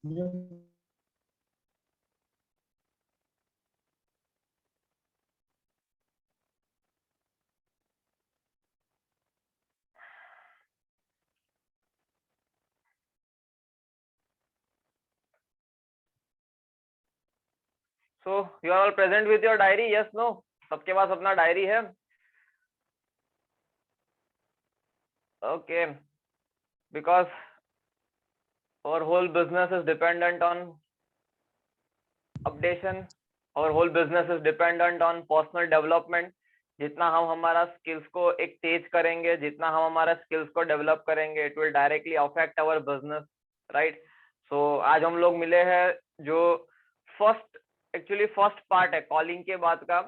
So you are all present with your diary? Yes, no? सबके पास अपना diary है? Okay, because our whole business is dependent on updation, our whole business is dependent on personal development. जितना हम हमारा skills को एक तेज करेंगे, जितना हम हमारा स्किल्स को डेवलप करेंगे, it will directly affect our business, right? So आज हम लोग मिले हैं जो एक्चुअली फर्स्ट पार्ट है कॉलिंग के बाद का,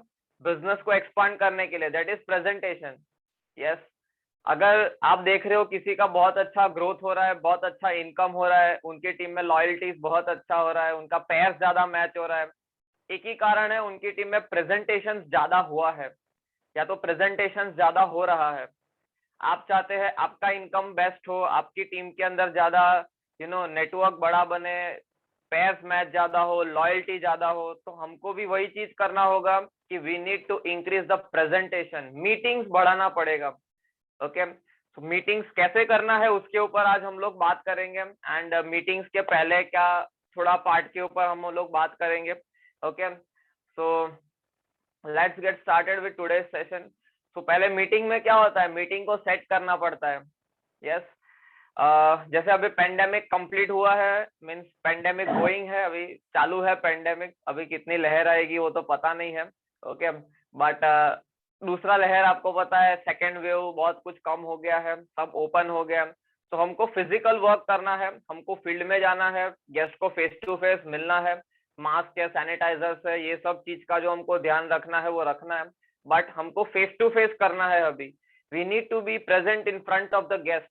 बिजनेस को एक्सपांड करने के लिए, दैट इज प्रेजेंटेशन। यस, अगर आप देख रहे हो किसी का बहुत अच्छा ग्रोथ हो रहा है, बहुत अच्छा इनकम हो रहा है, उनकी टीम में लॉयल्टीज बहुत अच्छा हो रहा है, उनका पेयर्स ज्यादा मैच हो रहा है, एक ही कारण है, उनकी टीम में प्रेजेंटेशन ज्यादा हुआ है, या तो प्रेजेंटेशन ज्यादा हो रहा है। आप चाहते हैं आपका इनकम बेस्ट हो, आपकी टीम के अंदर ज्यादा नेटवर्क बड़ा बने, पेयर्स मैच ज्यादा हो, लॉयल्टी ज्यादा हो, तो हमको भी वही चीज करना होगा कि we need to increase the presentation, meetings बढ़ाना पड़ेगा। ओके, तो मीटिंग्स कैसे करना है उसके ऊपर आज हम लोग बात करेंगे, एंड मीटिंग्स के पहले क्या थोड़ा पार्ट के ऊपर हम लोग बात करेंगे। Okay, so let's get started with today's session. तो पहले मीटिंग में क्या होता है, मीटिंग को सेट करना पड़ता है। यस, जैसे अभी पेंडेमिक कंप्लीट हुआ है, मींस पेंडेमिक गोइंग है, अभी चालू है पेंडेमिक, अभी कितनी लहर आएगी वो तो पता नहीं है। ओके, बट दूसरा लहर आपको पता है, सेकेंड वेव, बहुत कुछ कम हो गया है, सब ओपन हो गया। तो हमको फिजिकल वर्क करना है, हमको फील्ड में जाना है, गेस्ट को फेस टू फेस मिलना है, मास्क है, सैनिटाइजर्स है, ये सब चीज का जो हमको ध्यान रखना है वो रखना है, बट हमको फेस टू फेस करना है। अभी we need to be present in front of the guest,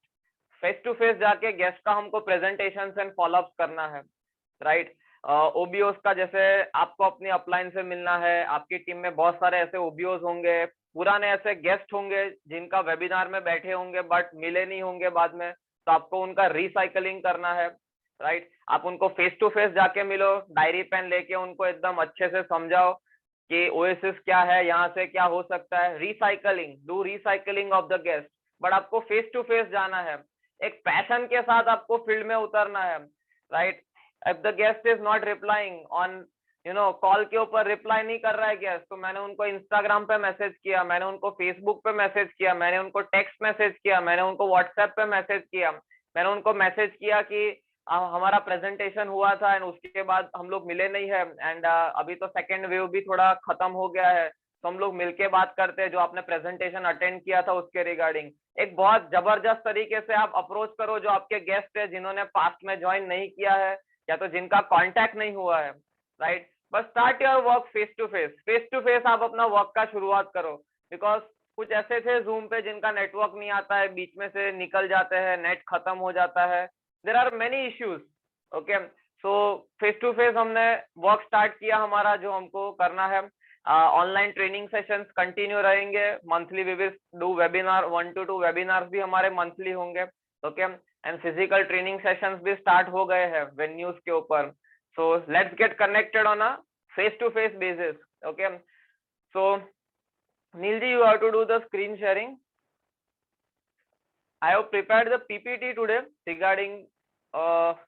face to face जाके गेस्ट का हमको प्रेजेंटेशन एंड फॉलोअप करना है, राइट? ओबीओस का, जैसे आपको अपनी अपलाइन से मिलना है, आपकी टीम में बहुत सारे ऐसे ओबीओस होंगे, पुराने ऐसे गेस्ट होंगे जिनका वेबिनार में बैठे होंगे बट मिले नहीं होंगे बाद में, तो आपको उनका रिसाइकलिंग करना है, राइट? आप उनको फेस टू फेस जाके मिलो, डायरी पेन लेके उनको एकदम अच्छे से समझाओ कि ओएसएस क्या है, यहाँ से क्या हो सकता है, recycling, do recycling of the guest. But आपको फेस टू फेस जाना है, एक पैशन के साथ आपको फील्ड में उतरना है, right? If the guest is not replying on call के ऊपर रिप्लाई नहीं कर रहा है गेस्ट, तो मैंने उनको इंस्टाग्राम पे मैसेज किया, मैंने उनको फेसबुक पे मैसेज किया, मैंने उनको टेक्स्ट मैसेज किया, मैंने उनको व्हाट्सएप पे मैसेज किया, मैंने उनको मैसेज किया कि हमारा प्रेजेंटेशन हुआ था एंड उसके बाद हम लोग मिले नहीं है, एंड अभी तो सेकेंड वेव भी थोड़ा खत्म हो गया है, तो हम लोग मिलके बात करते हैं जो आपने प्रेजेंटेशन अटेंड किया था उसके रिगार्डिंग। एक बहुत जबरदस्त तरीके से आप अप्रोच करो जो आपके गेस्ट है, जिन्होंने पास्ट में ज्वाइन नहीं किया है या तो जिनका कांटेक्ट नहीं हुआ है, राइट? बस start your work face to face, face to face आप अपना वर्क का शुरुआत करो, बिकॉज कुछ ऐसे थे जूम पे जिनका नेटवर्क नहीं आता है, बीच में से निकल जाते हैं, नेट खत्म हो जाता है, there are many issues. Okay, so face to face हमने वर्क स्टार्ट किया, हमारा जो हमको करना है, ऑनलाइन ट्रेनिंग सेशंस कंटिन्यू रहेंगे, monthly we will do webinar, 1 to 2 webinars भी हमारे मंथली होंगे। Okay, and physical training sessions भी स्टार्ट हो गए हैं वेन्यूज के ऊपर। So let's get connected on a face to face basis. Okay, so नीलजी, you have to do the screen sharing. I have prepared the PPT today regarding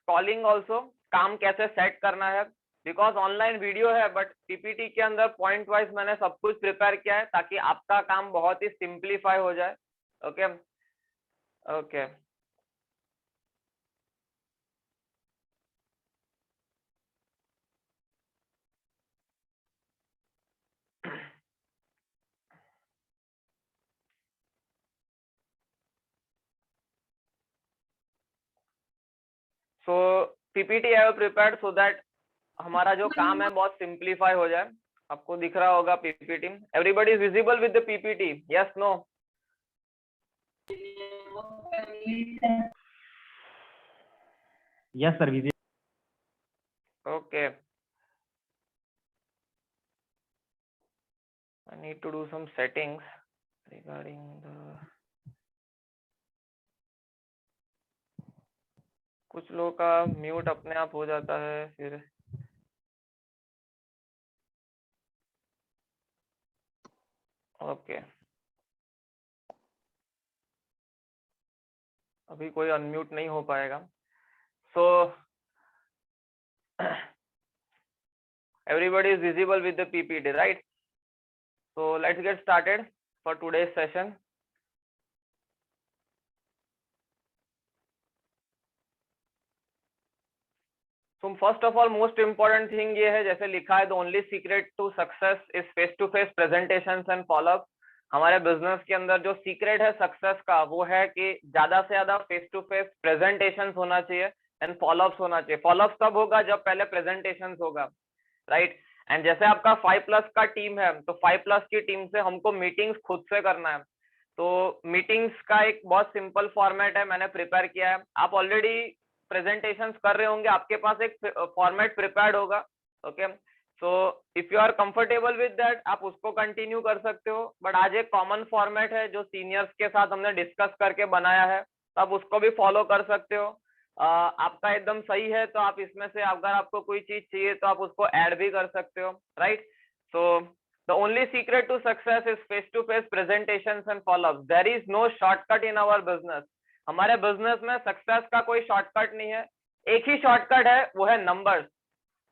calling also, काम कैसे set करना है, because online video है but PPT के अंदर point wise मैंने सब कुछ प्रिपेयर किया है ताकि आपका काम बहुत ही सिंप्लीफाई हो जाए। Okay, okay, so PPT I have prepared so that हमारा जो काम है बहुत सिंप्लीफाई हो जाए। आपको दिख रहा होगा PPT, everybody is visible with the PPT? Yes, no? Yes, sir. Visible. Okay, I need to do some settings regarding the कुछ लोगों का म्यूट अपने आप हो जाता है फिर। ओके, अभी कोई अनम्यूट नहीं हो पाएगा। सो everybody is visible with the PPT, right? So let's get started for today's session. So first of all, most important thing ये है, जैसे लिखा है, the only secret to success is face to face presentations and follow up. हमारे business के अंदर जो secret है सक्सेस का वो है कि ज्यादा से ज्यादा फेस टू फेस प्रेजेंटेशन होना चाहिए एंड फॉलोअप्स होना चाहिए। फॉलोअप्स तब होगा जब पहले प्रेजेंटेशन होगा, राइट? एंड जैसे आपका 5+ का टीम है तो 5+ की टीम से हमको मीटिंग्स खुद से करना है। तो मीटिंग्स का एक बहुत सिंपल फॉर्मेट है, मैंने प्रिपेयर किया है। आप ऑलरेडी प्रेजेंटेशंस कर रहे होंगे, आपके पास एक फॉर्मेट प्रिपेयर्ड होगा। Okay, so if you are comfortable with that आप उसको कंटिन्यू कर सकते हो, बट आज एक कॉमन फॉर्मेट है जो सीनियर्स के साथ हमने डिस्कस करके बनाया है, तो आप उसको भी फॉलो कर सकते हो। आपका एकदम सही है तो आप इसमें से अगर आपको कोई चीज चाहिए तो आप उसको ऐड भी कर सकते हो, right? So the only secret to success is face to face presentations and follow up. There is no shortcut in our business. हमारे बिजनेस में सक्सेस का कोई शॉर्टकट नहीं है, एक ही शॉर्टकट है, वो है नंबर्स।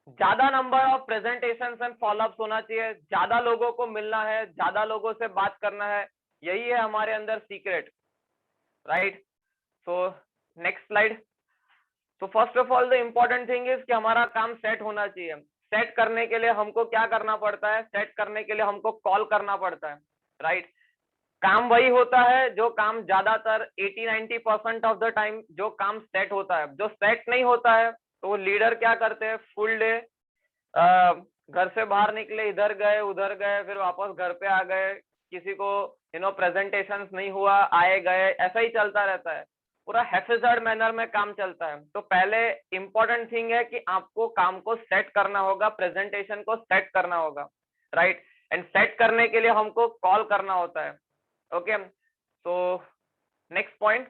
ज्यादा number of presentations and follow-ups होना चाहिए, ज्यादा लोगों को मिलना है, ज्यादा लोगों से बात करना है, यही है हमारे अंदर secret, right? So next slide. तो first of all the important thing is कि हमारा काम सेट होना चाहिए। सेट करने के लिए हमको क्या करना पड़ता है? सेट करने के लिए हमको कॉल करना पड़ता है, राइट? काम वही होता है जो काम ज्यादातर 80-90% ऑफ द टाइम जो काम सेट होता है। जो सेट नहीं होता है तो वो लीडर क्या करते हैं, फुल डे घर से बाहर निकले, इधर गए उधर गए, फिर वापस घर पे आ गए, किसी को प्रेजेंटेशंस नहीं हुआ, आए गए, ऐसा ही चलता रहता है। पूरा हैफेजर्ड मैनर में काम चलता है। तो पहले इंपॉर्टेंट थिंग है कि आपको काम को सेट करना होगा, प्रेजेंटेशन को सेट करना होगा, राइट? एंड सेट करने के लिए हमको कॉल करना होता है। ओके, तो नेक्स्ट पॉइंट।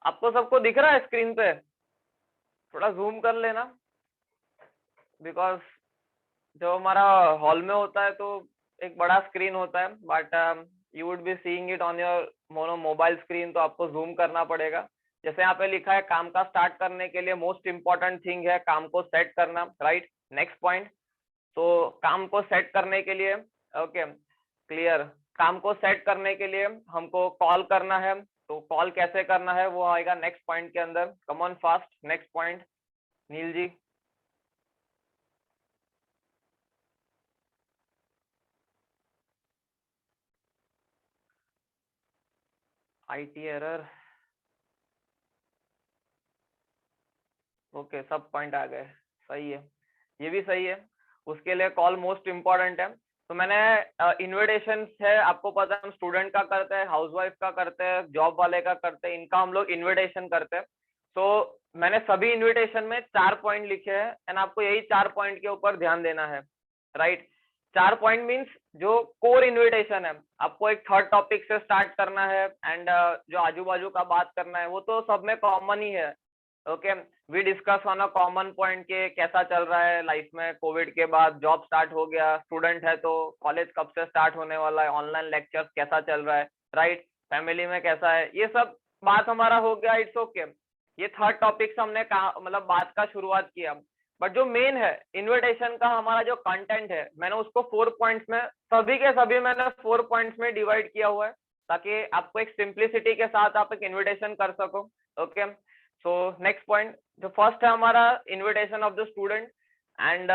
आपको सबको दिख रहा है स्क्रीन पे? थोड़ा जूम कर लेना, बिकॉज जो हमारा हॉल में होता है तो एक बड़ा स्क्रीन होता है, but you would be seeing it on your mobile screen, तो आपको जूम करना पड़ेगा। जैसे यहाँ पे लिखा है, काम का स्टार्ट करने के लिए मोस्ट इंपॉर्टेंट थिंग है काम को सेट करना, राइट? Next point. तो काम को सेट करने के लिए, ओके क्लियर, काम को सेट करने के लिए हमको कॉल करना है। तो कॉल कैसे करना है वो आएगा नेक्स्ट पॉइंट के अंदर। Come on fast, next point Neel ji. IT error, okay सब पॉइंट आ गए, सही है, ये भी सही है। उसके लिए कॉल मोस्ट इम्पोर्टेंट है। तो मैंने इनविटेशन है, आपको पता है हम स्टूडेंट का करते हैं, हाउसवाइफ का करते हैं, जॉब वाले का करते हैं, इनका हम लोग इनविटेशन करते हैं। तो मैंने सभी इनविटेशन में 4 पॉइंट लिखे हैं एंड आपको यही 4 पॉइंट के ऊपर ध्यान देना है, राइट? 4 पॉइंट मीन्स जो कोर इनविटेशन है, आपको एक थर्ड टॉपिक से स्टार्ट करना है एंड जो आजू बाजू का बात करना है वो तो सब में कॉमन ही है। Okay, we discuss on a common point के कैसा चल रहा है लाइफ में, कोविड के बाद जॉब स्टार्ट हो गया, स्टूडेंट है तो कॉलेज कब से स्टार्ट होने वाला है, ऑनलाइन लेक्चर्स कैसा चल रहा है, राइट? फैमिली में कैसा है, ये सब बात हमारा हो गया, इट्स ओके। ये थर्ड टॉपिक से हमने मतलब बात का शुरुआत किया। बट जो मेन है इन्विटेशन का हमारा जो कंटेंट है, मैंने उसको 4 पॉइंट्स में, सभी के सभी मैंने 4 पॉइंट्स में डिवाइड किया हुआ है, ताकि आपको एक सिंप्लिसिटी के साथ आप एक इन्विटेशन कर सको। ओके, सो नेक्स्ट पॉइंट, जो फर्स्ट है हमारा invitation of the student. And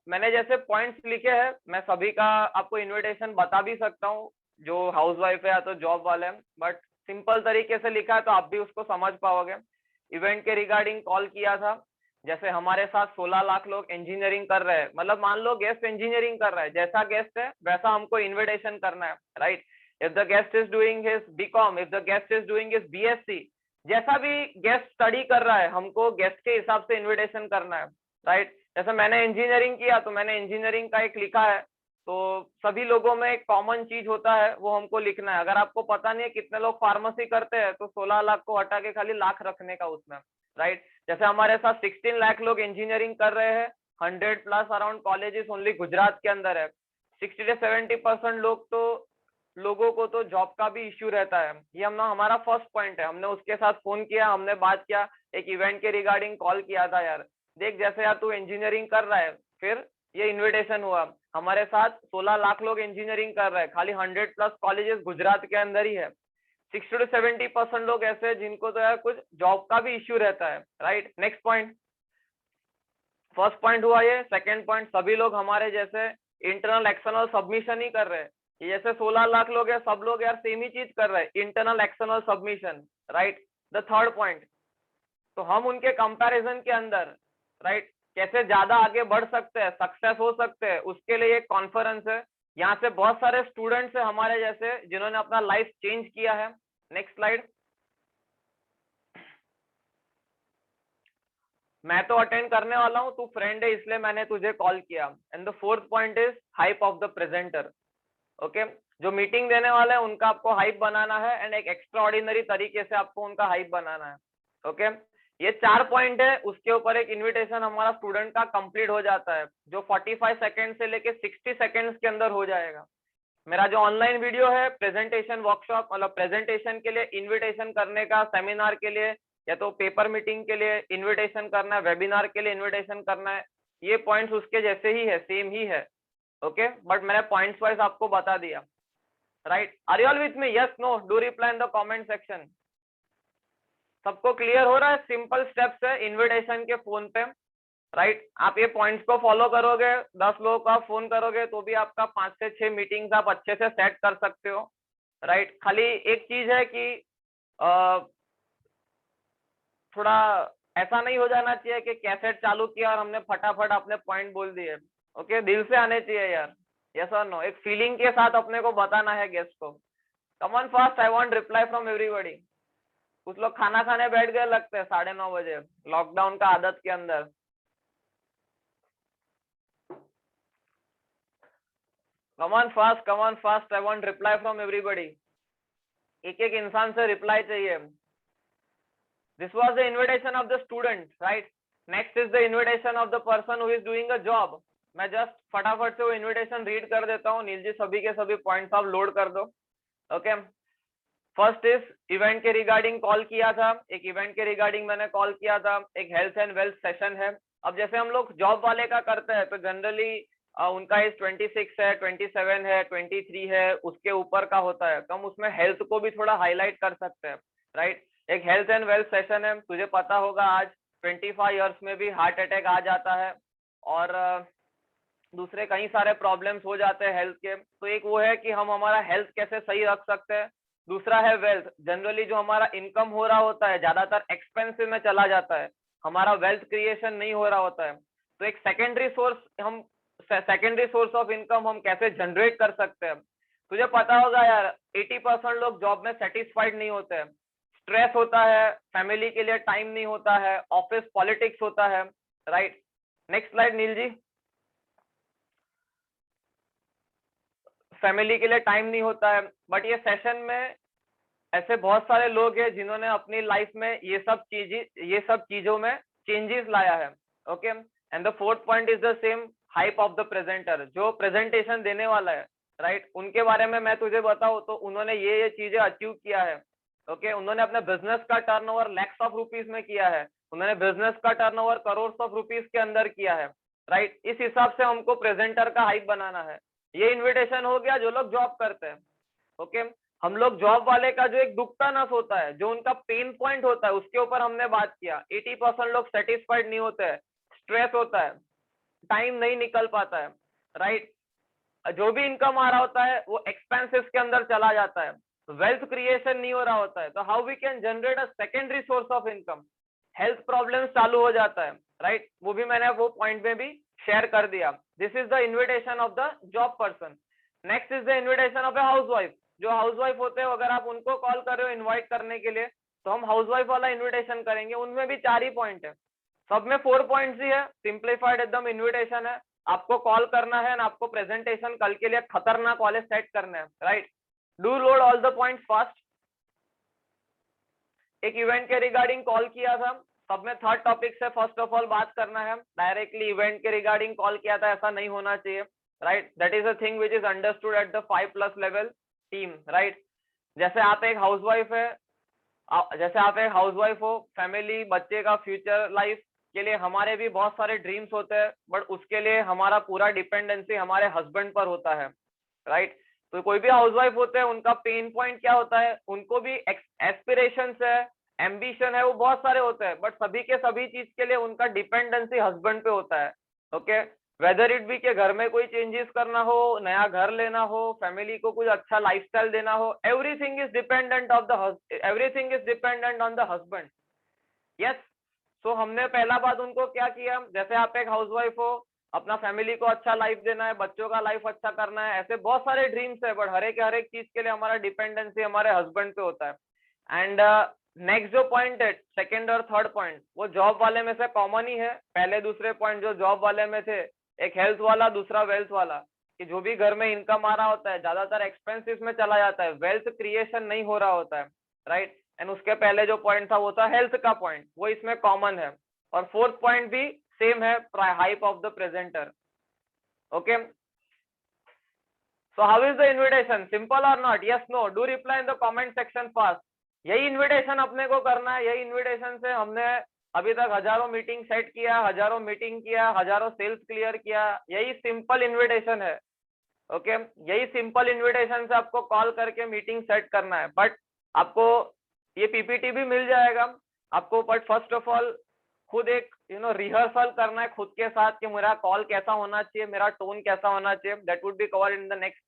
मैंने जैसे पॉइंट्स लिखे हैं, मैं सभी का आपको इनविटेशन बता भी सकता हूँ, जो हाउसवाइफ है या तो जॉब वाले हैं, बट सिंपल तरीके से लिखा है तो आप भी उसको समझ पाओगे। इवेंट के रिगार्डिंग कॉल किया था, जैसे हमारे साथ 16 लाख लोग इंजीनियरिंग कर रहे हैं, मतलब मान लो गेस्ट इंजीनियरिंग कर रहा है, जैसा गेस्ट है वैसा हमको इन्विटेशन करना है, right? If the guest is doing his BCom, if the guest is doing his BSc, जैसा भी गेस्ट स्टडी कर रहा है हमको गेस्ट के हिसाब से इनविटेशन करना है, राइट? जैसे मैंने इंजीनियरिंग किया तो मैंने इंजीनियरिंग का एक लिखा है तो सभी लोगों में एक कॉमन चीज होता है, वो हमको लिखना है। अगर आपको पता नहीं है कितने लोग फार्मेसी करते हैं, तो 16 लाख को हटा के खाली लाख रखने का उसमें, राइट। जैसे हमारे साथ 16 लाख लोग इंजीनियरिंग कर रहे हैं, 100 plus around colleges only Gujarat के अंदर है। 60 से 70% लोगों को तो जॉब का भी इश्यू रहता है। ये हमारा फर्स्ट पॉइंट है। हमने उसके साथ फोन किया, हमने बात किया, एक इवेंट के रिगार्डिंग कॉल किया था। यार देख, जैसे यार तू इंजीनियरिंग कर रहा है, फिर ये इनविटेशन हुआ। हमारे साथ 16 लाख लोग इंजीनियरिंग कर रहे हैं, खाली 100 प्लस कॉलेजेस गुजरात के अंदर ही है। 60 to 70% लोग ऐसे हैं जिनको तो यार कुछ जॉब का भी इश्यू रहता है, right. Next point, first point हुआ ये। सेकंड पॉइंट, सभी लोग हमारे जैसे इंटरनल एक्सटर्नल सबमिशन ही कर रहे हैं। ये जैसे 16 लाख लोग हैं, सब लोग यार सेम ही चीज कर रहे हैं, internal external submission, right. The third point, तो हम उनके कंपैरिजन के अंदर, राइट, कैसे ज्यादा आगे बढ़ सकते हैं, सक्सेस हो सकते हैं, उसके लिए एक कॉन्फ्रेंस है। यहाँ से बहुत सारे स्टूडेंट्स हैं हमारे जैसे जिन्होंने अपना लाइफ चेंज किया है। Next slide. मैं तो अटेंड करने वाला हूँ, तू फ्रेंड है इसलिए मैंने तुझे कॉल किया। And the fourth point is hype of the presenter. Okay, जो मीटिंग देने वाले हैं उनका आपको हाइप बनाना है, एंड एक एक्स्ट्रा ऑर्डिनरी तरीके से आपको उनका हाइप बनाना है। ओके, ये 4 पॉइंट है, उसके ऊपर एक इनविटेशन हमारा स्टूडेंट का कंप्लीट हो जाता है, जो 45 सेकेंड से लेके 60 सेकेंड्स के अंदर हो जाएगा। मेरा जो ऑनलाइन वीडियो है प्रेजेंटेशन वर्कशॉप, मतलब प्रेजेंटेशन के लिए इन्विटेशन करने का, सेमिनार के लिए या तो पेपर मीटिंग के लिए इन्विटेशन करना है, वेबिनार के लिए इन्विटेशन करना है, ये पॉइंट्स उसके जैसे ही है, सेम ही है। ओके, बट मैंने पॉइंट्स वाइज आपको बता दिया, right. Are you all with me? Yes, no, do reply in the comment section. सबको क्लियर हो रहा है? सिंपल स्टेप्स है इन्विटेशन के फोन पे, राइट। आप ये पॉइंट्स को फॉलो करोगे, 10 लोगों का फोन करोगे तो भी आपका 5 से 6 मीटिंग्स आप अच्छे से सेट कर सकते हो, राइट। खाली एक चीज है कि थोड़ा ऐसा नहीं हो जाना चाहिए कि कैसेट चालू किया और हमने फटाफट अपने पॉइंट बोल दिए। ओके, दिल से आने चाहिए यार, यस और नो, एक फीलिंग के साथ अपने को बताना है गेस्ट को। कम on fast, I want reply from everybody. कुछ लोग खाना खाने बैठ गए लगते हैं 9:30 बजे, लॉकडाउन का आदत के अंदर। Come on fast, I want reply from everybody. एक एक इंसान से रिप्लाई चाहिए। This was the invitation of the student, right. Next is the invitation of the person who is doing a job. मैं जस्ट फटाफट से वो इनविटेशन रीड कर देता हूँ। नील जी, सभी के सभी पॉइंट्स आप लोड कर दो। ओके, फर्स्ट इज इवेंट के रिगार्डिंग कॉल किया था, एक इवेंट के रिगार्डिंग मैंने कॉल किया था। एक हेल्थ एंड वेल्थ सेशन है। अब जैसे हम लोग जॉब वाले का करते हैं तो जनरली उनका एज 26 है, 27 है, 23 है, उसके ऊपर का होता है, तो हम उसमें हेल्थ को भी थोड़ा हाईलाइट कर सकते हैं, राइट। एक हेल्थ एंड वेल्थ सेशन है। तुझे पता होगा आज 25 ईयर्स में भी हार्ट अटैक आ जाता है, और दूसरे कई सारे प्रॉब्लम्स हो जाते हैं हेल्थ के। तो एक वो है कि हम हमारा हेल्थ कैसे सही रख सकते हैं। दूसरा है वेल्थ। जनरली जो हमारा इनकम हो रहा होता है ज्यादातर एक्सपेंसिव में चला जाता है, हमारा वेल्थ क्रिएशन नहीं हो रहा होता है। तो एक सेकेंडरी सोर्स ऑफ इनकम हम कैसे जनरेट कर सकते हैं। तुझे पता होगा यार 80% लोग जॉब में सेटिस्फाइड नहीं होते हैं। स्ट्रेस होता है, फैमिली के लिए टाइम नहीं होता है, ऑफिस पॉलिटिक्स होता है, राइट। नेक्स्ट स्लाइड नील जी। फैमिली के लिए टाइम नहीं होता है, बट ये सेशन में ऐसे बहुत सारे लोग हैं जिन्होंने अपनी लाइफ में ये सब चीजों में चेंजेस लाया है। Okay, and the fourth point is the same, hype of the presenter. जो प्रेजेंटेशन देने वाला है, राइट, उनके बारे में मैं तुझे बताऊं तो उन्होंने ये चीजें अचीव किया है। ओके, उन्होंने अपने बिजनेस का टर्नओवर लैक्स ऑफ रुपीज में किया है, उन्होंने बिजनेस का टर्नओवर करोड़ ऑफ रुपीज के अंदर किया है, राइट। इस हिसाब से हमको प्रेजेंटर का हाइप बनाना है। ये इन्विटेशन हो गया जो लोग जॉब करते हैं। ओके, हम लोग जॉब वाले का जो एक दुखता नस होता है, जो उनका पेन पॉइंट होता है, उसके ऊपर हमने बात किया। 80% लोग सेटिस्फाइड नहीं होते हैं, स्ट्रेस होता है, टाइम नहीं निकल पाता है, राइट। जो भी इनकम आ रहा होता है वो एक्सपेंसेस के अंदर चला जाता है, वेल्थ क्रिएशन नहीं हो रहा होता है। तो how we can generate a secondary source of income. Health problems चालू हो जाता है, राइट। वो भी मैंने वो पॉइंट में भी शेयर कर दिया। This is the invitation of the job person. Next is the invitation of a house wife. जो हाउस वाइफ होते हो, अगर आप उनको कॉल कर रहे हो इन्वाइट करने के लिए, तो हम हाउस वाइफ वाला इन्विटेशन करेंगे। उनमें भी 4 ही पॉइंट है, सब में 4 पॉइंट्स ही है, सिंप्लीफाइड एकदम इन्विटेशन है। आपको कॉल करना है ना, आपको प्रेजेंटेशन कल के लिए खतरनाक वाले सेट करने हैं, right. Do load all the points fast. एक इवेंट के रिगार्डिंग कॉल किया था, सब में थर्ड टॉपिक से फर्स्ट ऑफ ऑल बात करना है, डायरेक्टली इवेंट के रिगार्डिंग कॉल किया था, ऐसा नहीं होना चाहिए, right. That is a thing which is understood at the 5+ level team, right. जैसे आप एक हाउसवाइफ है, जैसे आप एक हाउसवाइफ हो, फैमिली, बच्चे का फ्यूचर लाइफ के लिए हमारे भी बहुत सारे ड्रीम्स होते हैं, बट उसके लिए हमारा पूरा डिपेंडेंसी हमारे हस्बैंड पर होता है, राइट। तो कोई भी हाउसवाइफ होते हैं, उनका पेन पॉइंट क्या होता है, उनको भी एस्पिरेशंस है, एम्बिशन है, वो बहुत सारे होते हैं, बट सभी के सभी चीज के लिए उनका डिपेंडेंसी हस्बैंड पे होता है, ओके। वेदर इट बी के घर में कोई चेंजेस करना हो, नया घर लेना हो, फैमिली को कुछ अच्छा लाइफस्टाइल देना हो, everything is dependent on the husband, yes. So हमने पहला बात उनको क्या किया, जैसे आप एक हाउसवाइफ हो, अपना फैमिली को अच्छा लाइफ देना है, बच्चों का लाइफ अच्छा करना है, ऐसे बहुत सारे ड्रीम्स है, बट हर एक चीज के लिए हमारा डिपेंडेंसी हमारे हस्बैंड पे होता है। एंड नेक्स्ट जो पॉइंट है, सेकंड और थर्ड पॉइंट, वो जॉब वाले में से कॉमन ही है। पहले दूसरे पॉइंट जो जॉब वाले में थे, एक हेल्थ वाला, दूसरा वेल्थ वाला, कि जो भी घर में इनकम आ रहा होता है ज्यादातर एक्सपेंसिस में चला जाता है, वेल्थ क्रिएशन नहीं हो रहा होता है, राइट। एंड उसके पहले जो पॉइंट था वो था हेल्थ का पॉइंट, वो इसमें कॉमन है। और फोर्थ पॉइंट भी सेम है, hype of the presenter, okay. So how is the invitation, simple or not, yes no, do reply in the comment section fast. यही इन्विटेशन अपने को करना है, यही इन्विटेशन से हमने अभी तक हजारों मीटिंग सेट किया, हजारों मीटिंग किया, हजारों सेल्स क्लियर किया, यही सिंपल इन्विटेशन है, ओके। यही सिंपल इन्विटेशन से आपको कॉल करके मीटिंग सेट करना है। बट आपको ये पीपीटी भी मिल जाएगा आपको, बट फर्स्ट ऑफ ऑल खुद एक रिहर्सल करना है खुद के साथ कि मेरा कॉल कैसा होना चाहिए, मेरा टोन कैसा होना चाहिए। That would be covered in the next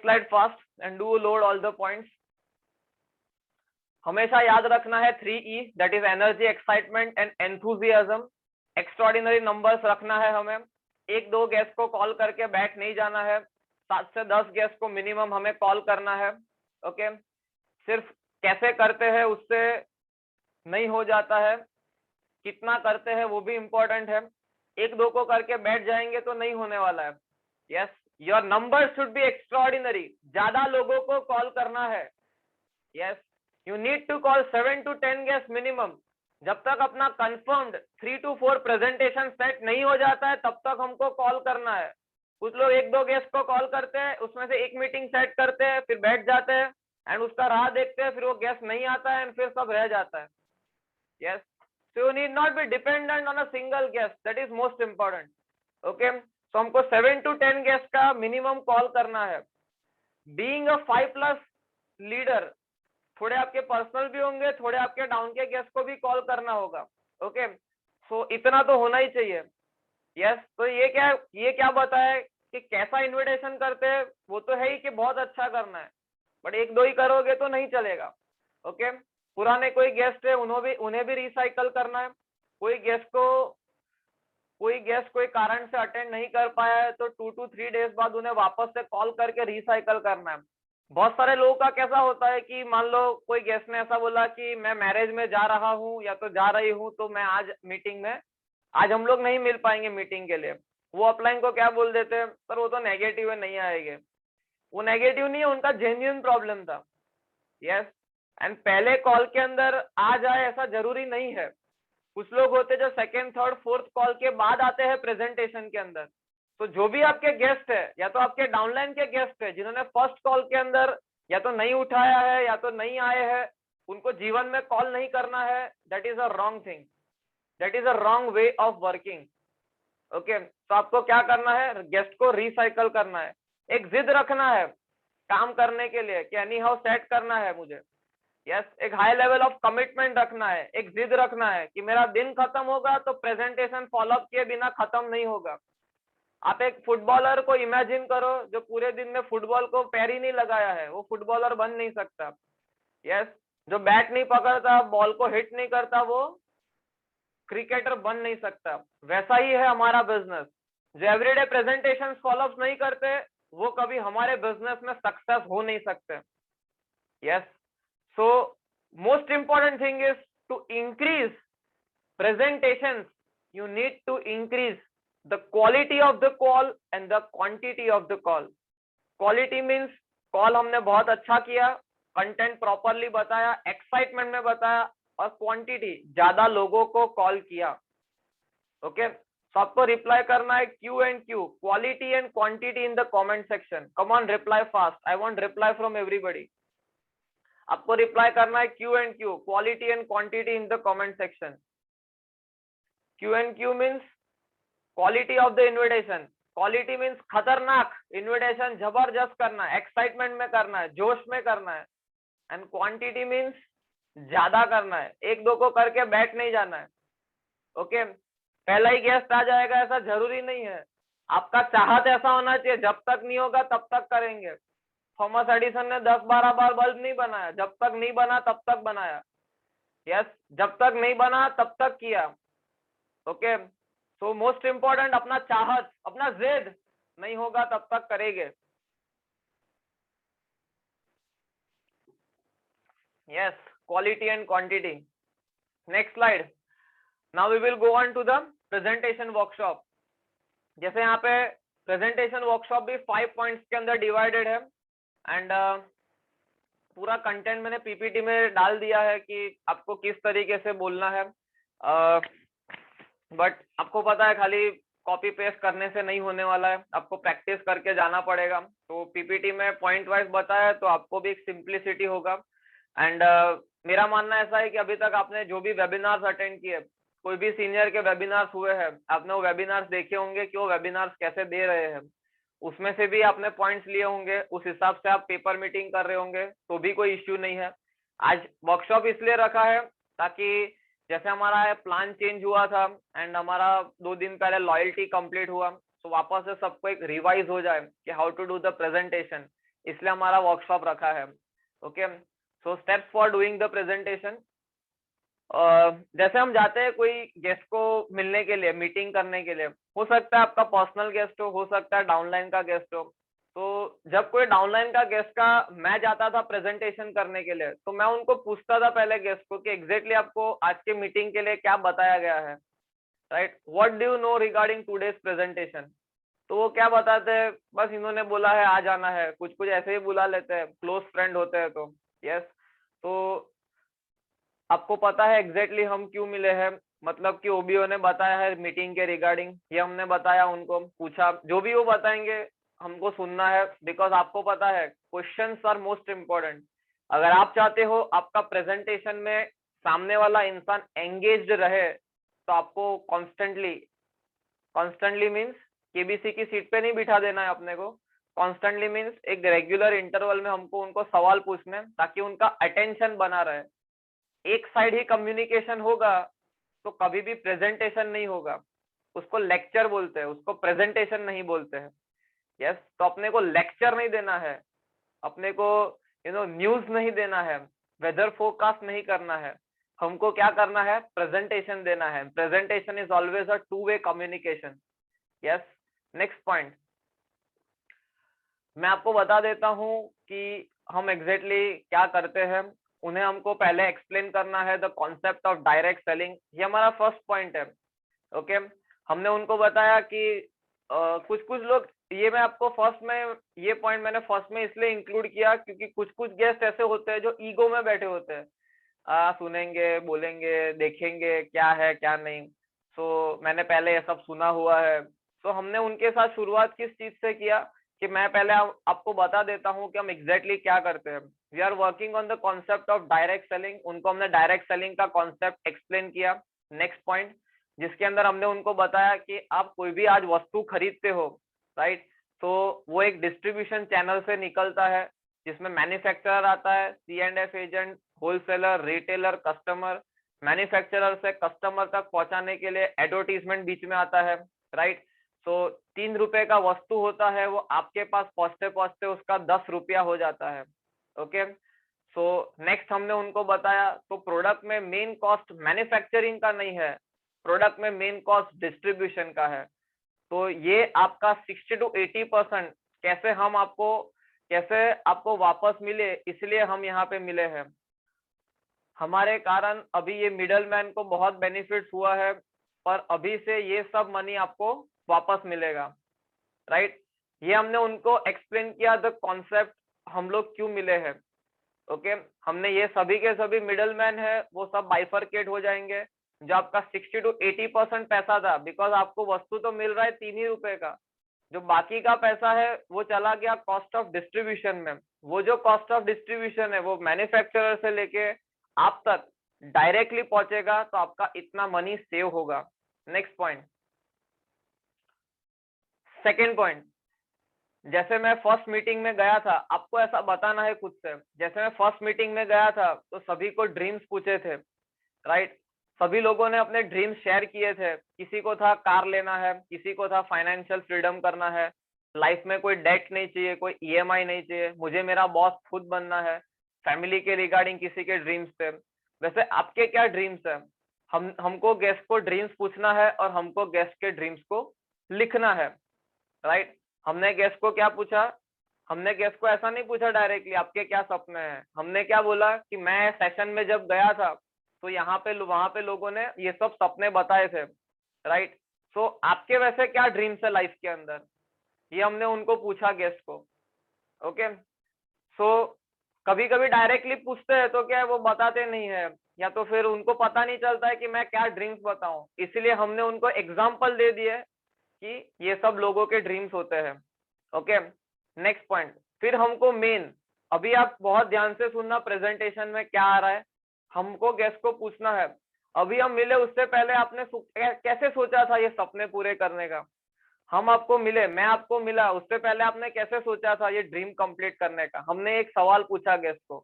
slide fast and do load all the points. हमेशा याद रखना है 3E, that is energy, excitement and enthusiasm. Extraordinary numbers रखना है हमें, 1-2 गेस्ट को कॉल करके बैठ नहीं जाना है, 7 से 10 गेस्ट को मिनिमम हमें कॉल करना है, ओके। सिर्फ कैसे करते हैं उससे नहीं हो जाता है, कितना करते हैं वो भी इंपॉर्टेंट है। 1-2 को करके बैठ जाएंगे तो नहीं होने वाला है, yes. Your number should be extraordinary, ज्यादा लोगों को कॉल करना है, yes. You need to call 7 to 10 guest minimum. जब तक अपना कंफर्म्ड 3 to 4 प्रेजेंटेशन सेट नहीं हो जाता है, तब तक हमको कॉल करना है। कुछ लोग 1-2 गेस्ट को कॉल करते हैं, उसमें से एक मीटिंग सेट करते हैं, फिर बैठ जाते हैं एंड उसका राह देखते हैं, फिर वो गेस्ट नहीं आता है एंड फिर सब रह जाता है, yes. So you need not be dependent on a single guest, that is most important, okay. तो हमको 7 to 10 गेस्ट का मिनिमम कॉल करना है। बीइंग अ 5+ लीडर, थोड़े आपके पर्सनल भी होंगे, थोड़े आपके डाउन के गेस्ट को भी कॉल करना होगा, ओके। सो इतना तो होना ही चाहिए, यस। तो ये क्या बताए कि कैसा इनविटेशन करते हैं, वो तो है ही कि बहुत अच्छा करना है, बट 1-2 ही करोगे तो नहीं चलेगा, ओके। पुराने कोई गेस्ट है, उन्हें भी रिसाइकल करना है। कोई गेस्ट कोई कारण से अटेंड नहीं कर पाया है तो 2 to 3 डेज बाद उन्हें वापस से कॉल करके रिसाइकल करना है। बहुत सारे लोगों का कैसा होता है कि मान लो कोई गेस्ट ने ऐसा बोला कि मैं मैरिज में जा रहा हूँ या तो जा रही हूँ, तो मैं आज हम लोग नहीं मिल पाएंगे मीटिंग के लिए। वो अपलाइन को क्या बोल देते हैं, सर वो तो नेगेटिव है, नहीं आएंगे। वो नेगेटिव नहीं है, उनका जेन्युइन प्रॉब्लम था, यस। एंड पहले कॉल के अंदर आ जाए ऐसा जरूरी नहीं है। कुछ लोग होते जो सेकेंड, थर्ड, फोर्थ कॉल के बाद आते हैं प्रेजेंटेशन के अंदर। तो जो भी आपके गेस्ट है, या तो आपके डाउनलाइन के गेस्ट है जिन्होंने फर्स्ट कॉल के अंदर या तो नहीं उठाया है या तो नहीं आए हैं, उनको जीवन में कॉल नहीं करना है। That is a wrong thing, that is a wrong way of working, okay. तो आपको क्या करना है, गेस्ट को रिसाइकल करना है। एक जिद रखना है काम करने के लिए कि एनी हाउ सेट करना है मुझे, यस। एक हाई लेवल ऑफ कमिटमेंट रखना है, एक जिद रखना है कि मेरा दिन खत्म होगा तो प्रेजेंटेशन फॉलोअप किए बिना खत्म नहीं होगा। आप एक फुटबॉलर को इमेजिन करो जो पूरे दिन में फुटबॉल को पैर ही नहीं लगाया है, वो फुटबॉलर बन नहीं सकता, यस। जो बैट नहीं पकड़ता, बॉल को हिट नहीं करता, वो क्रिकेटर बन नहीं सकता। वैसा ही है हमारा बिजनेस। जो एवरीडे प्रेजेंटेशन फॉलोअप नहीं करते, वो कभी हमारे बिजनेस में सक्सेस हो नहीं सकते, yes. So most important thing is to increase presentations. You need to increase the quality of the call and the quantity of the call. Quality means call हमने बहुत अच्छा किया, कंटेंट प्रॉपरली बताया, excitement में बताया, और क्वांटिटी ज्यादा लोगों को कॉल किया। ओके, तो आपको रिप्लाई करना है Q and Q, quality and quantity in the comment section. Come on, reply fast, I want reply from everybody. आपको रिप्लाई करना है Q and Q, quality and quantity in the comment section. Q and Q means quality of the invitation, quality means खतरनाक invitation, जबरदस्त करना है, excitement में करना है, जोश में करना है। एंड क्वांटिटी मीन्स ज्यादा करना है, एक दो को करके बैठ नहीं जाना है। ओके, पहला ही गेस्ट आ जाएगा ऐसा जरूरी नहीं है, आपका चाहत ऐसा होना चाहिए, जब तक नहीं होगा तब तक करेंगे। थॉमस एडिसन ने 10-12 बार बल्ब नहीं बनाया, जब तक नहीं बना तब तक बनाया। यस, जब तक नहीं बना तब तक किया। ओके, सो मोस्ट इंपॉर्टेंट अपना चाहत, अपना जिद, नहीं होगा तब तक करेंगे। Yes, quality and quantity. Next slide. Now we will go on to the presentation workshop. जैसे यहाँ पे प्रेजेंटेशन वर्कशॉप भी 5 पॉइंट्स के अंदर डिवाइडेड है, एंड पूरा कंटेंट मैंने पीपीटी में डाल दिया है कि आपको किस तरीके से बोलना है। बट आपको पता है खाली कॉपी पेस्ट करने से नहीं होने वाला है, आपको प्रैक्टिस करके जाना पड़ेगा। तो पीपीटी में पॉइंट वाइज बताया तो आपको भी एक सिंप्लिसिटी होगा। एंड मेरा मानना ऐसा है कि अभी तक आपने जो भी वेबिनार्स अटेंड किए, कोई भी सीनियर के वेबिनार्स हुए हैं, आपने वो वेबिनार्स देखे होंगे कि वो वेबिनार्स कैसे दे रहे हैं, उसमें से भी आपने पॉइंट्स लिए होंगे, उस हिसाब से आप पेपर मीटिंग कर रहे होंगे, तो भी कोई इश्यू नहीं है। आज वर्कशॉप इसलिए रखा है ताकि जैसे हमारा प्लान चेंज हुआ था एंड हमारा 2 दिन पहले लॉयल्टी कंप्लीट हुआ, तो वापस से सबको एक रिवाइज हो जाए कि how to do the presentation, इसलिए हमारा वर्कशॉप रखा है। Okay, so steps for doing the presentation. जैसे हम जाते हैं कोई गेस्ट को मिलने के लिए, मीटिंग करने के लिए, हो सकता है आपका पर्सनल गेस्ट हो सकता है डाउनलाइन का गेस्ट हो। तो जब कोई डाउनलाइन का गेस्ट का मैं जाता था प्रेजेंटेशन करने के लिए, तो मैं उनको पूछता था पहले गेस्ट को कि एग्जैक्टली आपको आज के मीटिंग के लिए क्या बताया गया है, right, what do you know regarding today's presentation. तो वो क्या बताते हैं, बस इन्होंने बोला है आ जाना है, कुछ कुछ ऐसे ही बुला लेते हैं, क्लोज फ्रेंड होते हैं। तो यस, तो आपको पता है एग्जैक्टली हम क्यों मिले हैं, मतलब कि ओबीओ ने बताया है मीटिंग के रिगार्डिंग, ये हमने बताया, उनको पूछा, जो भी वो बताएंगे हमको सुनना है, बिकॉज आपको पता है क्वेश्चंस आर मोस्ट इम्पोर्टेंट। अगर आप चाहते हो आपका प्रेजेंटेशन में सामने वाला इंसान एंगेज्ड रहे, तो आपको कॉन्स्टेंटली, कॉन्स्टेंटली मीन्स केबीसी की सीट पे नहीं बिठा देना है अपने को, कॉन्स्टेंटली मीन्स एक रेगुलर इंटरवल में हमको उनको सवाल पूछने, ताकि उनका अटेंशन बना रहे। एक साइड ही कम्युनिकेशन होगा तो कभी भी प्रेजेंटेशन नहीं होगा, उसको लेक्चर बोलते हैं, उसको प्रेजेंटेशन नहीं बोलते हैं। यस, तो अपने को लेक्चर नहीं देना है, अपने को न्यूज नहीं देना है, वेदर फोरकास्ट नहीं करना है, हमको क्या करना है, प्रेजेंटेशन देना है। Presentation is always a two way communication. Yes, next point मैं आपको बता देता हूं कि हम एग्जैक्टली क्या करते हैं। उन्हें हमको पहले एक्सप्लेन करना है the concept of direct selling, ये हमारा फर्स्ट पॉइंट है। ओके, हमने उनको बताया कि कुछ कुछ लोग, ये मैं आपको फर्स्ट में, ये पॉइंट मैंने फर्स्ट में इसलिए इंक्लूड किया क्योंकि कुछ कुछ गेस्ट ऐसे होते हैं जो ईगो में बैठे होते हैं, सुनेंगे, बोलेंगे, देखेंगे क्या है क्या नहीं। सो मैंने पहले ये सब सुना हुआ है। तो हमने उनके साथ शुरुआत किस चीज से किया कि मैं पहले आपको बता देता हूँ कि हम एग्जैक्टली क्या करते हैं। We are working on the concept of direct selling, उनको हमने डायरेक्ट सेलिंग का कॉन्सेप्ट एक्सप्लेन किया। नेक्स्ट पॉइंट, जिसके अंदर हमने उनको बताया कि आप कोई भी आज वस्तु खरीदते हो, राइट, तो वो एक डिस्ट्रीब्यूशन चैनल से निकलता है, जिसमें मैन्युफैक्चरर आता है, C&F agent, wholesaler, retailer, customer. Manufacturer से कस्टमर तक पहुंचाने के लिए एडवर्टीजमेंट बीच में आता है, राइट। तो 3 रुपए का वस्तु होता है, वो आपके पास पहुंचते पहुंचते उसका 10 रुपया हो जाता है। ओके, सो नेक्स्ट हमने उनको बताया, तो प्रोडक्ट में मेन कॉस्ट मैन्युफैक्चरिंग का नहीं है, प्रोडक्ट में मेन कॉस्ट डिस्ट्रीब्यूशन का है। तो ये आपका 60 to 80% कैसे हम आपको, कैसे आपको वापस मिले, इसलिए हम यहाँ पे मिले हैं। हमारे कारण अभी ये मिडल मैन को बहुत बेनिफिट्स हुआ है, पर अभी से ये सब मनी आपको वापस मिलेगा, राइट। ये हमने उनको एक्सप्लेन किया द कॉन्सेप्ट, हम लोग क्यों मिले हैं। ओके, हमने ये सभी के सभी मिडल मैन है वो सब बाइफरकेट हो जाएंगे। जो आपका 60 to 80% पैसा था, बिकॉज आपको वस्तु तो मिल रहा है 3 ही रुपए का, जो बाकी का पैसा है वो चला गया कॉस्ट ऑफ डिस्ट्रीब्यूशन में। वो जो कॉस्ट ऑफ डिस्ट्रीब्यूशन है वो मैन्युफैक्चरर से लेके आप तक डायरेक्टली पहुंचेगा, तो आपका इतना मनी सेव होगा। नेक्स्ट पॉइंट, सेकेंड पॉइंट, जैसे मैं फर्स्ट मीटिंग में गया था, आपको ऐसा बताना है खुद से। जैसे मैं फर्स्ट मीटिंग में गया था तो सभी को ड्रीम्स पूछे थे, राइट। सभी लोगों ने अपने ड्रीम्स शेयर किए थे। किसी को था कार लेना है, किसी को था फाइनेंशियल फ्रीडम करना है, लाइफ में कोई डेट नहीं चाहिए, कोई ईएमआई नहीं चाहिए, मुझे मेरा बॉस खुद बनना है। फैमिली के रिगार्डिंग किसी के ड्रीम्स थे। वैसे आपके क्या ड्रीम्स है? हमको गेस्ट को ड्रीम्स पूछना है और हमको गेस्ट के ड्रीम्स को लिखना है, राइट। हमने गेस्ट को क्या पूछा? हमने गेस्ट को ऐसा नहीं पूछा डायरेक्टली आपके क्या सपने हैं। हमने क्या बोला कि मैं सेशन में जब गया था तो यहाँ पे वहां पे लोगों ने ये सब सपने बताए थे, राइट। सो आपके वैसे क्या ड्रीम्स है लाइफ के अंदर, ये हमने उनको पूछा गेस्ट को। ओके, सो कभी कभी डायरेक्टली पूछते हैं तो क्या है वो बताते नहीं है, या तो फिर उनको पता नहीं चलता है कि मैं क्या ड्रीम्स बताऊं, इसलिए हमने उनको एग्जाम्पल दे दिए कि ये सब लोगों के ड्रीम्स होते हैं। ओके, नेक्स्ट पॉइंट, फिर हमको मेन, अभी आप बहुत ध्यान से सुनना प्रेजेंटेशन में क्या आ रहा है। हमको गेस्ट को पूछना है, अभी हम मिले उससे पहले आपने कैसे सोचा था ये सपने पूरे करने का। हम आपको मिले, मैं आपको मिला, उससे पहले आपने कैसे सोचा था ये ड्रीम कंप्लीट करने का। हमने एक सवाल पूछा गेस्ट को।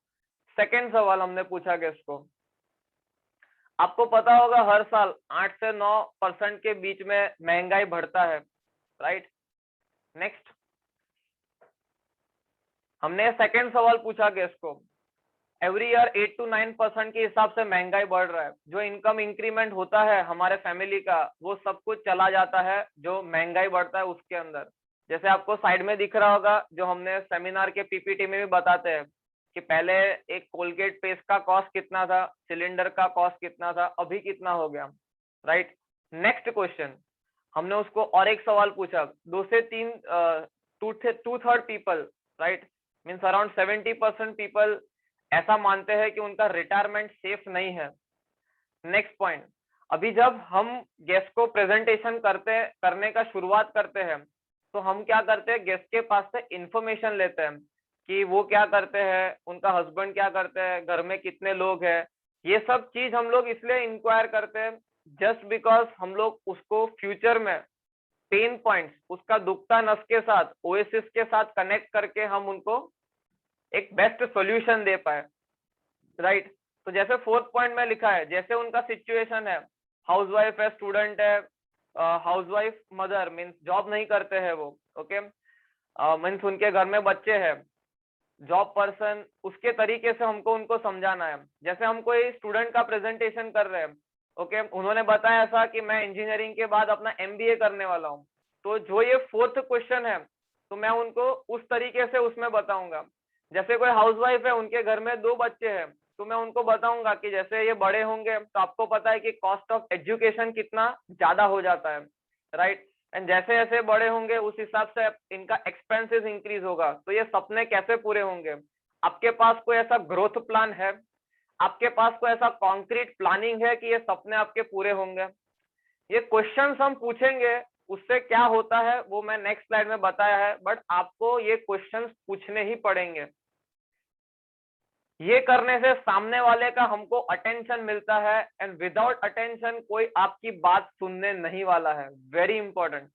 सेकंड सवाल हमने पूछा गेस्ट को, आपको पता होगा हर साल 8 से 9% के बीच में महंगाई बढ़ता है, राइट। नेक्स्ट, हमने सेकंड सवाल पूछा गेस्ट को, एवरी ईयर 8 to 9% के हिसाब से महंगाई बढ़ रहा है। जो इनकम इंक्रीमेंट होता है हमारे फैमिली का वो सब कुछ चला जाता है जो महंगाई बढ़ता है उसके अंदर। जैसे आपको साइड में दिख रहा होगा, जो हमने सेमिनार के पीपीटी में भी बताते हैं कि पहले एक कोलगेट पेस्ट का कॉस्ट कितना था, सिलेंडर का कॉस्ट कितना था, अभी कितना हो गया, राइट। नेक्स्ट क्वेश्चन, हमने उसको और एक सवाल पूछा, 2 से 3 2/3 people, right, means around 70% people ऐसा मानते हैं कि उनका रिटायरमेंट सेफ नहीं है। नेक्स्ट पॉइंट, अभी जब हम गेस्ट को प्रेजेंटेशन करने का शुरुआत करते हैं तो हम क्या करते हैं, गेस्ट के पास से इंफॉर्मेशन लेते हैं कि वो क्या करते हैं, उनका हस्बैंड क्या करते हैं, घर में कितने लोग हैं। ये सब चीज हम लोग इसलिए इंक्वायर करते हैं जस्ट बिकॉज हम लोग उसको फ्यूचर में पेन पॉइंट्स, उसका दुखता नस के साथ, ओएसिस के साथ कनेक्ट करके हम उनको एक बेस्ट सॉल्यूशन दे पाए, राइट। तो जैसे फोर्थ पॉइंट में लिखा है, जैसे उनका सिचुएशन है, हाउसवाइफ है, स्टूडेंट है, हाउसवाइफ मदर मीन्स जॉब नहीं करते हैं वो, ओके, मीन्स उनके घर में बच्चे हैं, जॉब पर्सन, उसके तरीके से हमको उनको समझाना है। जैसे हम कोई स्टूडेंट का प्रेजेंटेशन कर रहे हैं, ओके, उन्होंने बताया ऐसा कि मैं इंजीनियरिंग के बाद अपना एमबीए करने वाला हूँ, तो जो ये फोर्थ क्वेश्चन है तो मैं उनको उस तरीके से उसमें बताऊंगा। जैसे कोई हाउसवाइफ है, उनके घर में 2 बच्चे हैं, तो मैं उनको बताऊंगा कि जैसे ये बड़े होंगे तो आपको पता है कि कॉस्ट ऑफ एजुकेशन कितना ज्यादा हो जाता है, राइट। एंड जैसे जैसे बड़े होंगे उस हिसाब से इनका एक्सपेंसेस इंक्रीज होगा, तो ये सपने कैसे पूरे होंगे। आपके पास कोई ऐसा ग्रोथ प्लान है, आपके पास कोई ऐसा कॉन्क्रीट प्लानिंग है कि ये सपने आपके पूरे होंगे। ये क्वेश्चंस हम पूछेंगे, उससे क्या होता है वो मैं नेक्स्ट स्लाइड में बताया है, बट आपको ये क्वेश्चंस पूछने ही पड़ेंगे। ये करने से सामने वाले का हमको अटेंशन मिलता है, एंड विदाउट अटेंशन कोई आपकी बात सुनने नहीं वाला है। वेरी इंपॉर्टेंट,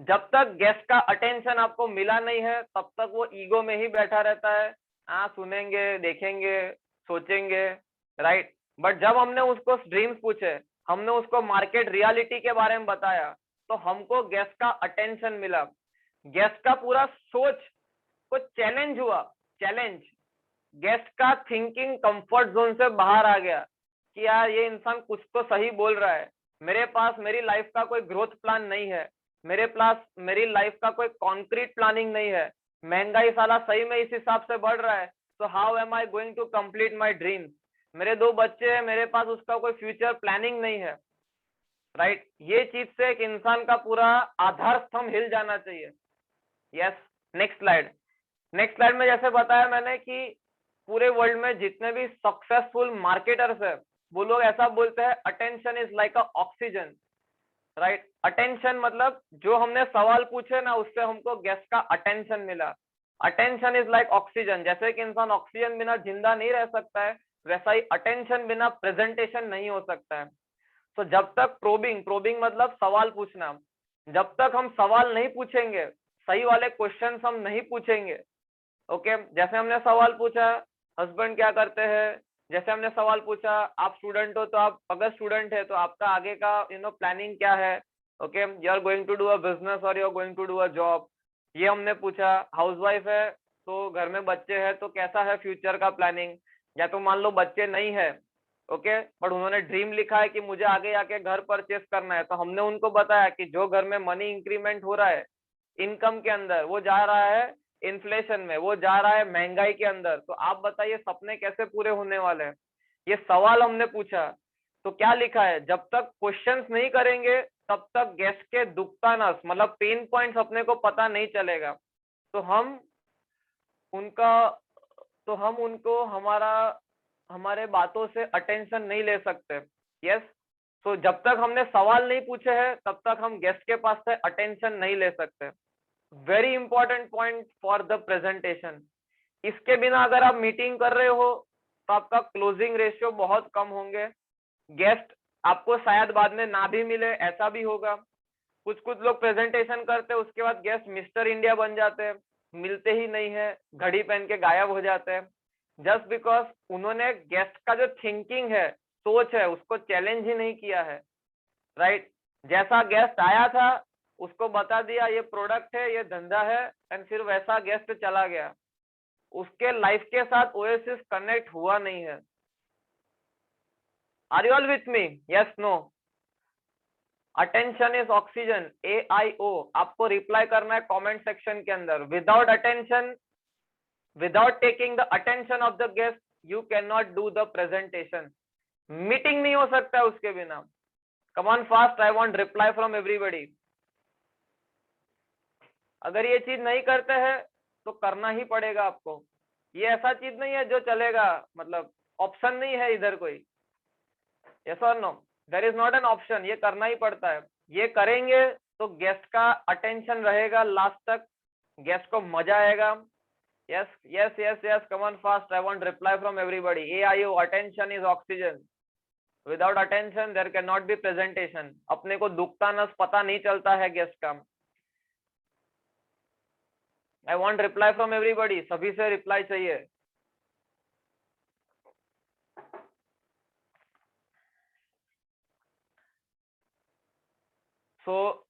जब तक गेस्ट का अटेंशन आपको मिला नहीं है तब तक वो ईगो में ही बैठा रहता है, हाँ सुनेंगे, देखेंगे, सोचेंगे, राइट। बट जब हमने उसको ड्रीम्स पूछे, हमने उसको मार्केट रियलिटी के बारे में बताया, तो हमको गेस्ट का अटेंशन मिला, गेस्ट का पूरा सोच को चैलेंज हुआ, चैलेंज, गेस्ट का थिंकिंग कंफर्ट जोन से बाहर आ गया कि यार ये इंसान कुछ तो सही बोल रहा है, मेरे पास मेरी लाइफ का कोई ग्रोथ प्लान नहीं है, मेरे पास मेरी लाइफ का कोई कॉन्क्रीट प्लानिंग नहीं है, महंगाई साला सही में इस हिसाब से बढ़ रहा है, तो how am I going to complete my dreams. मेरे 2 बच्चे हैं, मेरे पास उसका कोई फ्यूचर प्लानिंग नहीं है। राइट। ये चीज से एक इंसान का पूरा आधार स्तंभ हिल जाना चाहिए। Yes. Next slide. Next slide में जैसे बताया मैंने कि पूरे वर्ल्ड में जितने भी सक्सेसफुल मार्केटर्स है वो लोग ऐसा बोलते हैं, attention is like a oxygen. Right. Attention मतलब जो हमने सवाल पूछे ना उससे हमको गेस्ट का अटेंशन मिला। Attention is like oxygen. जैसे कि इंसान ऑक्सीजन बिना जिंदा नहीं रह सकता है, वैसा ही अटेंशन बिना प्रेजेंटेशन नहीं हो सकता है। तो जब तक प्रोबिंग, प्रोबिंग मतलब सवाल पूछना, जब तक हम सवाल नहीं पूछेंगे, सही वाले क्वेश्चंस हम नहीं पूछेंगे, ओके। जैसे हमने सवाल पूछा हस्बैंड क्या करते हैं, जैसे हमने सवाल पूछा आप स्टूडेंट हो तो आप, अगर स्टूडेंट है तो आपका आगे का प्लानिंग क्या है, okay. You are going to do a business or you are going to do a job, ये हमने पूछा। हाउसवाइफ है तो घर में बच्चे हैं तो कैसा है फ्यूचर का प्लानिंग, या तो मान लो बच्चे नहीं है, ओके, बट उन्होंने ड्रीम लिखा है कि मुझे आगे आके घर परचेस करना है, तो हमने उनको बताया कि जो घर में मनी इंक्रीमेंट हो रहा है इनकम के अंदर, वो जा रहा है इन्फ्लेशन में, वो जा रहा है महंगाई के अंदर। तो आप बताइए सपने कैसे पूरे होने वाले हैं। ये सवाल हमने पूछा। तो क्या लिखा है, जब तक क्वेश्चंस नहीं करेंगे तब तक गेस्ट के दुखतानस मतलब पेन पॉइंट्स अपने को पता नहीं चलेगा। तो हम उनका तो हम उनको हमारा हमारे बातों से अटेंशन नहीं ले सकते। यस। तो जब तक हमने सवाल नहीं पूछे हैं तब तक हम गेस्ट के पास से अटेंशन नहीं ले सकते। Very important point for the presentation. इसके बिना अगर आप मीटिंग कर रहे हो तो आपका क्लोजिंग रेशियो बहुत कम होंगे। गेस्ट आपको शायद बाद में ना भी मिले, ऐसा भी होगा। कुछ कुछ लोग प्रेजेंटेशन करते हैं उसके बाद गेस्ट मिस्टर इंडिया बन जाते हैं, मिलते ही नहीं है, घड़ी पहन के गायब हो जाते हैं, जस्ट बिकॉज उन्होंने गेस्ट का जो थिंकिंग है, सोच है, उसको चैलेंज ही नहीं किया है। राइट। जैसा गेस्ट आया था उसको बता दिया ये प्रोडक्ट है, ये धंधा है, एंड फिर वैसा गेस्ट चला गया, उसके लाइफ के साथ ओएसिस कनेक्ट हुआ नहीं है। Are you all with me? Yes, no? Attention is oxygen, AIO। आपको रिप्लाई करना है कमेंट सेक्शन के अंदर। Without attention, without taking the attention of the guest you can not do the presentation. Meeting नहीं हो सकता है उसके बिना। Come on fast, I want reply from everybody. अगर ये चीज नहीं करते हैं तो करना ही पड़ेगा आपको। ये ऐसा चीज नहीं है जो चलेगा, मतलब ऑप्शन नहीं है इधर कोई। यस और no? There is not an option, ये करना ही पड़ता है। ये करेंगे तो गेस्ट का अटेंशन रहेगा लास्ट तक, गेस्ट को मजा आएगा। Yes yes yes yes, come on fast, I want reply from everybody. AIO, attention is oxygen. Without attention there can not be presentation. अपने को दुखता नस पता नहीं चलता है गेस्ट का। आई वांट रिप्लाई फ्रॉम एवरीबॉडी, सभी से रिप्लाई चाहिए।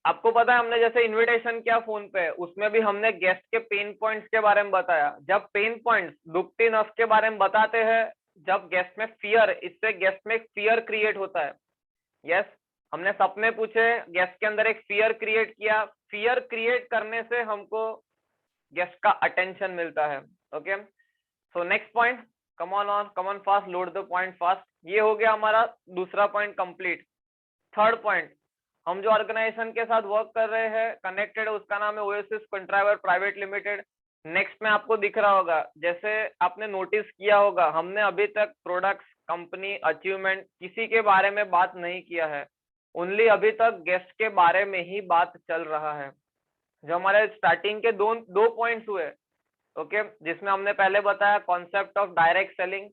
आपको पता है हमने जैसे इनविटेशन किया फोन पे, उसमें भी हमने गेस्ट के पेन पॉइंट्स के बारे में बताया। जब पेन पॉइंट्स, दुखती नस के बारे में बताते हैं, जब गेस्ट में फियर, इससे गेस्ट में फियर क्रिएट होता है। यस। हमने सपने पूछे, गेस्ट के अंदर एक फियर क्रिएट किया, फियर क्रिएट करने से हमको गेस्ट का अटेंशन मिलता है। Okay. So next point, come on fast, load the point fast. ये हो गया हमारा दूसरा पॉइंट कंप्लीट। थर्ड पॉइंट, हम जो ऑर्गेनाइजेशन के साथ वर्क कर रहे हैं, कनेक्टेड है, उसका नाम है ओएसिस कंट्राइवर प्राइवेट लिमिटेड। नेक्स्ट में आपको दिख रहा होगा, जैसे आपने नोटिस किया होगा, हमने अभी तक प्रोडक्ट्स, कंपनी, अचीवमेंट किसी के बारे में बात नहीं किया है। ओनली अभी तक गेस्ट के बारे में ही बात चल रहा है। जो हमारे स्टार्टिंग के दो पॉइंट्स हुए, ओके, जिसमें हमने पहले बताया कॉन्सेप्ट ऑफ डायरेक्ट सेलिंग।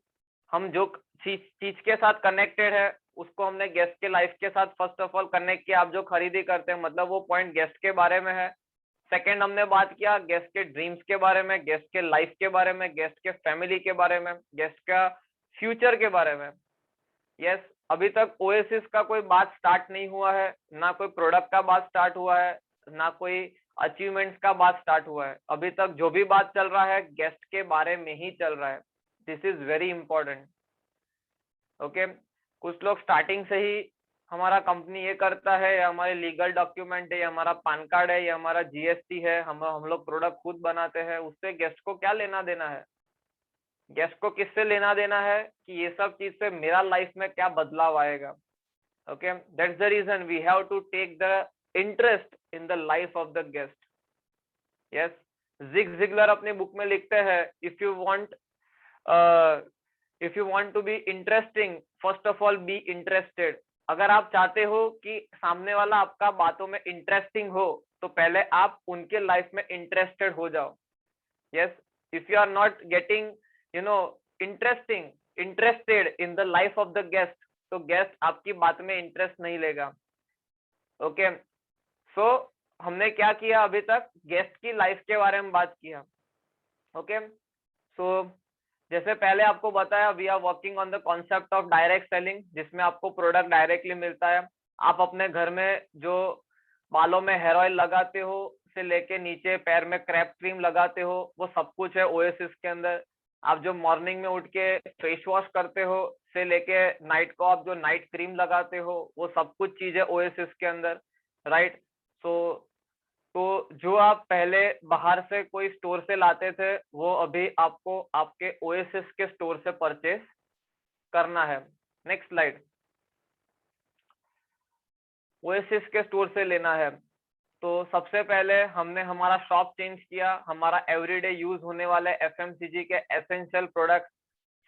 हम जो चीज के साथ कनेक्टेड है उसको हमने गेस्ट के लाइफ के साथ फर्स्ट ऑफ ऑल कनेक्ट किया। आप जो खरीदी करते हैं मतलब वो पॉइंट गेस्ट के बारे में है। सेकंड, हमने बात किया गेस्ट के ड्रीम्स के बारे में, गेस्ट के लाइफ के बारे में, गेस्ट के फैमिली के बारे में, गेस्ट का फ्यूचर के बारे में। यस। अभी तक ओएसिस का कोई बात स्टार्ट नहीं हुआ है, ना कोई प्रोडक्ट का बात स्टार्ट हुआ है, ना कोई अचीवमेंट्स का बात स्टार्ट हुआ है। अभी तक जो भी बात चल रहा है गेस्ट के बारे में ही चल रहा है। This is very important. Okay. कुछ लोग स्टार्टिंग से ही हमारा कंपनी ये करता है, या हमारे लीगल डॉक्यूमेंट है, या हमारा पैन कार्ड है, या हमारा GST है, हम लोग प्रोडक्ट खुद बनाते हैं, उससे गेस्ट को क्या लेना देना है? गेस्ट को किससे लेना देना है कि ये सब चीज से मेरा लाइफ में क्या बदलाव आएगा। Okay, that's the reason we have to take the interest in the life of the guest. Yes, Zig Ziglar अपनी बुक में लिखते हैं, if you want to be interesting, first of all be interested. अगर आप चाहते हो कि सामने वाला आपका बातों में इंटरेस्टिंग हो, तो पहले आप उनके लाइफ में इंटरेस्टेड हो जाओ. Yes, if you are not getting interested in the life of the guest, तो गेस्ट आपकी बात में इंटरेस्ट नहीं लेगा. ओके, सो हमने क्या किया अभी तक, गेस्ट की लाइफ के बारे में बात किया. ओके, सो जैसे पहले आपको बताया, we are working on the concept of direct selling, जिसमें आपको प्रोडक्ट डायरेक्टली मिलता है. आप अपने घर में जो बालों में हेयर ऑयल लगाते हो से लेके नीचे पैर में क्रैप क्रीम लगाते हो, वो सब कुछ है ओएसिस के अंदर. आप जो मॉर्निंग में उठ के फेस वॉश करते हो से लेके नाइट को आप जो नाइट क्रीम लगाते हो, वो सब कुछ चीजें ओएसिस के अंदर, राइट. तो जो आप पहले बाहर से कोई स्टोर से लाते थे, वो अभी आपको आपके ओएसिस के स्टोर से परचेस करना है. Next slide. ओएसिस के स्टोर से लेना है. तो सबसे पहले हमने हमारा शॉप चेंज किया. हमारा एवरीडे यूज होने वाले एफएमसीजी के एसेंशियल प्रोडक्ट,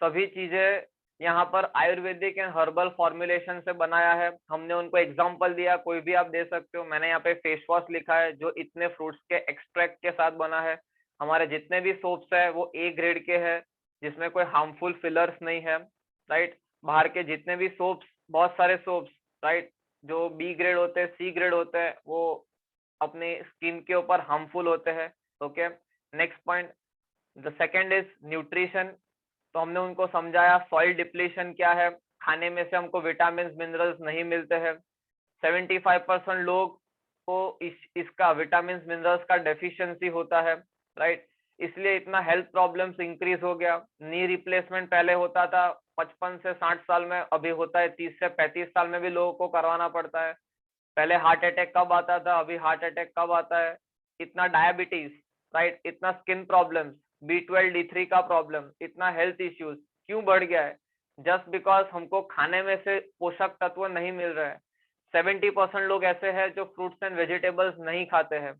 सभी चीजें यहाँ पर आयुर्वेदिक एंड हर्बल फॉर्मुलेशन से बनाया है. हमने उनको एग्जांपल दिया, कोई भी आप दे सकते हो. मैंने यहाँ पे फेस वॉश लिखा है जो इतने फ्रूट्स के एक्सट्रैक्ट के साथ बना है. हमारे जितने भी सोप्स है वो ए ग्रेड के हैं, जिसमें कोई हार्मफुल फिलर्स नहीं है, राइट. बाहर के जितने भी सोप्स, बहुत सारे सोप्स, राइट, जो बी ग्रेड होते हैं, सी ग्रेड होते हैं, वो अपने स्किन के ऊपर हार्मफुल होते हैं. Okay, next point, the second is nutrition. तो हमने उनको समझाया सॉइल डिप्लीशन क्या है, खाने में से हमको विटामिन मिनरल्स नहीं मिलते हैं. 75% लोग को इसका विटामिन मिनरल्स का डेफिशिएंसी होता है, राइट. इसलिए इतना हेल्थ प्रॉब्लम्स इंक्रीज हो गया. नी रिप्लेसमेंट पहले होता था 55 से 60 साल में, अभी होता है 30 से 35 साल में भी लोगों को करवाना पड़ता है. पहले हार्ट अटैक कब आता था, अभी हार्ट अटैक कब आता है. इतना डायबिटीज, राइट, इतना स्किन प्रॉब्लम्स, B12 D3 का प्रॉब्लम, इतना हेल्थ इश्यूज क्यों बढ़ गया है? जस्ट बिकॉज हमको खाने में से पोषक तत्व नहीं मिल रहे हैं. 70% लोग ऐसे हैं जो फ्रूट्स एंड वेजिटेबल्स नहीं खाते हैं,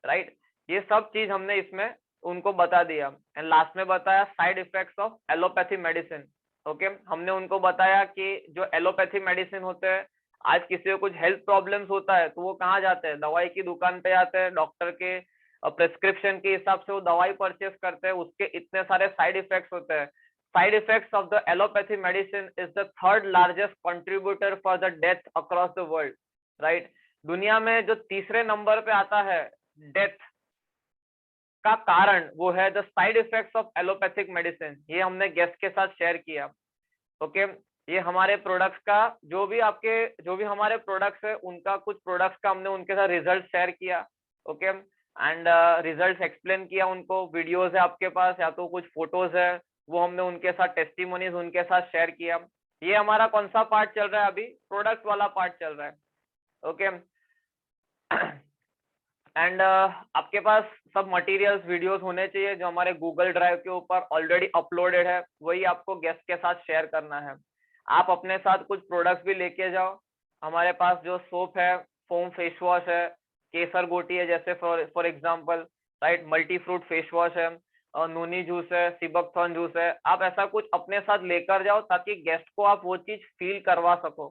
राइट. ये सब चीज हमने इसमें उनको बता दिया. एंड लास्ट में बताया side effects of allopathy medicine. Okay, हमने उनको बताया कि जो एलोपैथी मेडिसिन होते हैं, आज किसी को कुछ हेल्थ प्रॉब्लम्स होता है तो वो कहाँ जाते हैं, दवाई की दुकान पे जाते हैं, डॉक्टर के प्रिस्क्रिप्शन के हिसाब से वो दवाई परचेस करते हैं. उसके इतने सारे साइड इफेक्ट्स होते हैं. Side effects of the allopathy medicine is the third largest contributor for the death across the world, right. दुनिया में जो तीसरे नंबर पे आता है डेथ का कारण, वो है the side effects of allopathic medicine. ये हमने गेस्ट के साथ शेयर किया. ओके, ये हमारे प्रोडक्ट्स का जो भी हमारे प्रोडक्ट्स है, उनका कुछ प्रोडक्ट्स का हमने उनके साथ रिजल्ट शेयर किया. ओके, एंड रिजल्ट्स एक्सप्लेन किया उनको. वीडियोस है आपके पास या तो कुछ फोटोज है, वो हमने उनके साथ टेस्टिमोनीज उनके साथ शेयर किया. ये हमारा कौन सा पार्ट चल रहा है अभी, प्रोडक्ट वाला पार्ट चल रहा है. ओके, एंड आपके पास सब मटेरियल्स वीडियोस होने चाहिए जो हमारे गूगल ड्राइव के ऊपर ऑलरेडी अपलोडेड है, वही आपको गेस्ट के साथ शेयर करना है. आप अपने साथ कुछ प्रोडक्ट्स भी लेके जाओ. हमारे पास जो सोप है, फोम फेस वॉश है, केसर गोटी है जैसे for example, right, multi fruit face wash है, और नूनी जूस है, सिबकथॉर्न जूस है. आप ऐसा कुछ अपने साथ लेकर जाओ ताकि गेस्ट को आप वो चीज फील करवा सको.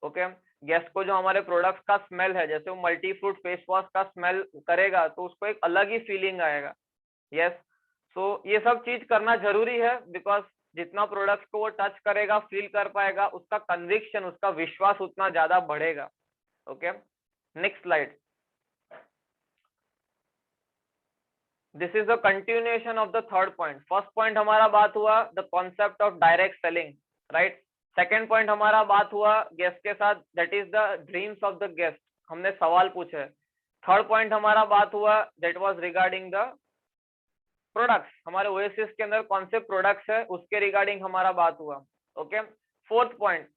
ओके, गेस्ट को जो हमारे प्रोडक्ट्स का स्मेल है, जैसे वो मल्टी फ्रूट फेस वॉश का स्मेल करेगा तो उसको एक अलग ही फीलिंग आएगा. यस, सो ये सब चीज करना जरूरी है, बिकॉज जितना प्रोडक्ट्स को वो टच करेगा, फील कर पाएगा, उसका कन्विक्शन, उसका विश्वास उतना ज्यादा बढ़ेगा. Okay, next slide. This is the continuation of the third point. First point हमारा बात हुआ the concept of direct selling, right. Second point हमारा बात हुआ गेस्ट के साथ, that is the dreams of the guest, हमने सवाल पूछे. थर्ड पॉइंट हमारा बात हुआ that was regarding the products. हमारे ओएसिस के अंदर कौन से प्रोडक्ट्स है उसके रिगार्डिंग हमारा बात हुआ. ओके, फोर्थ पॉइंट,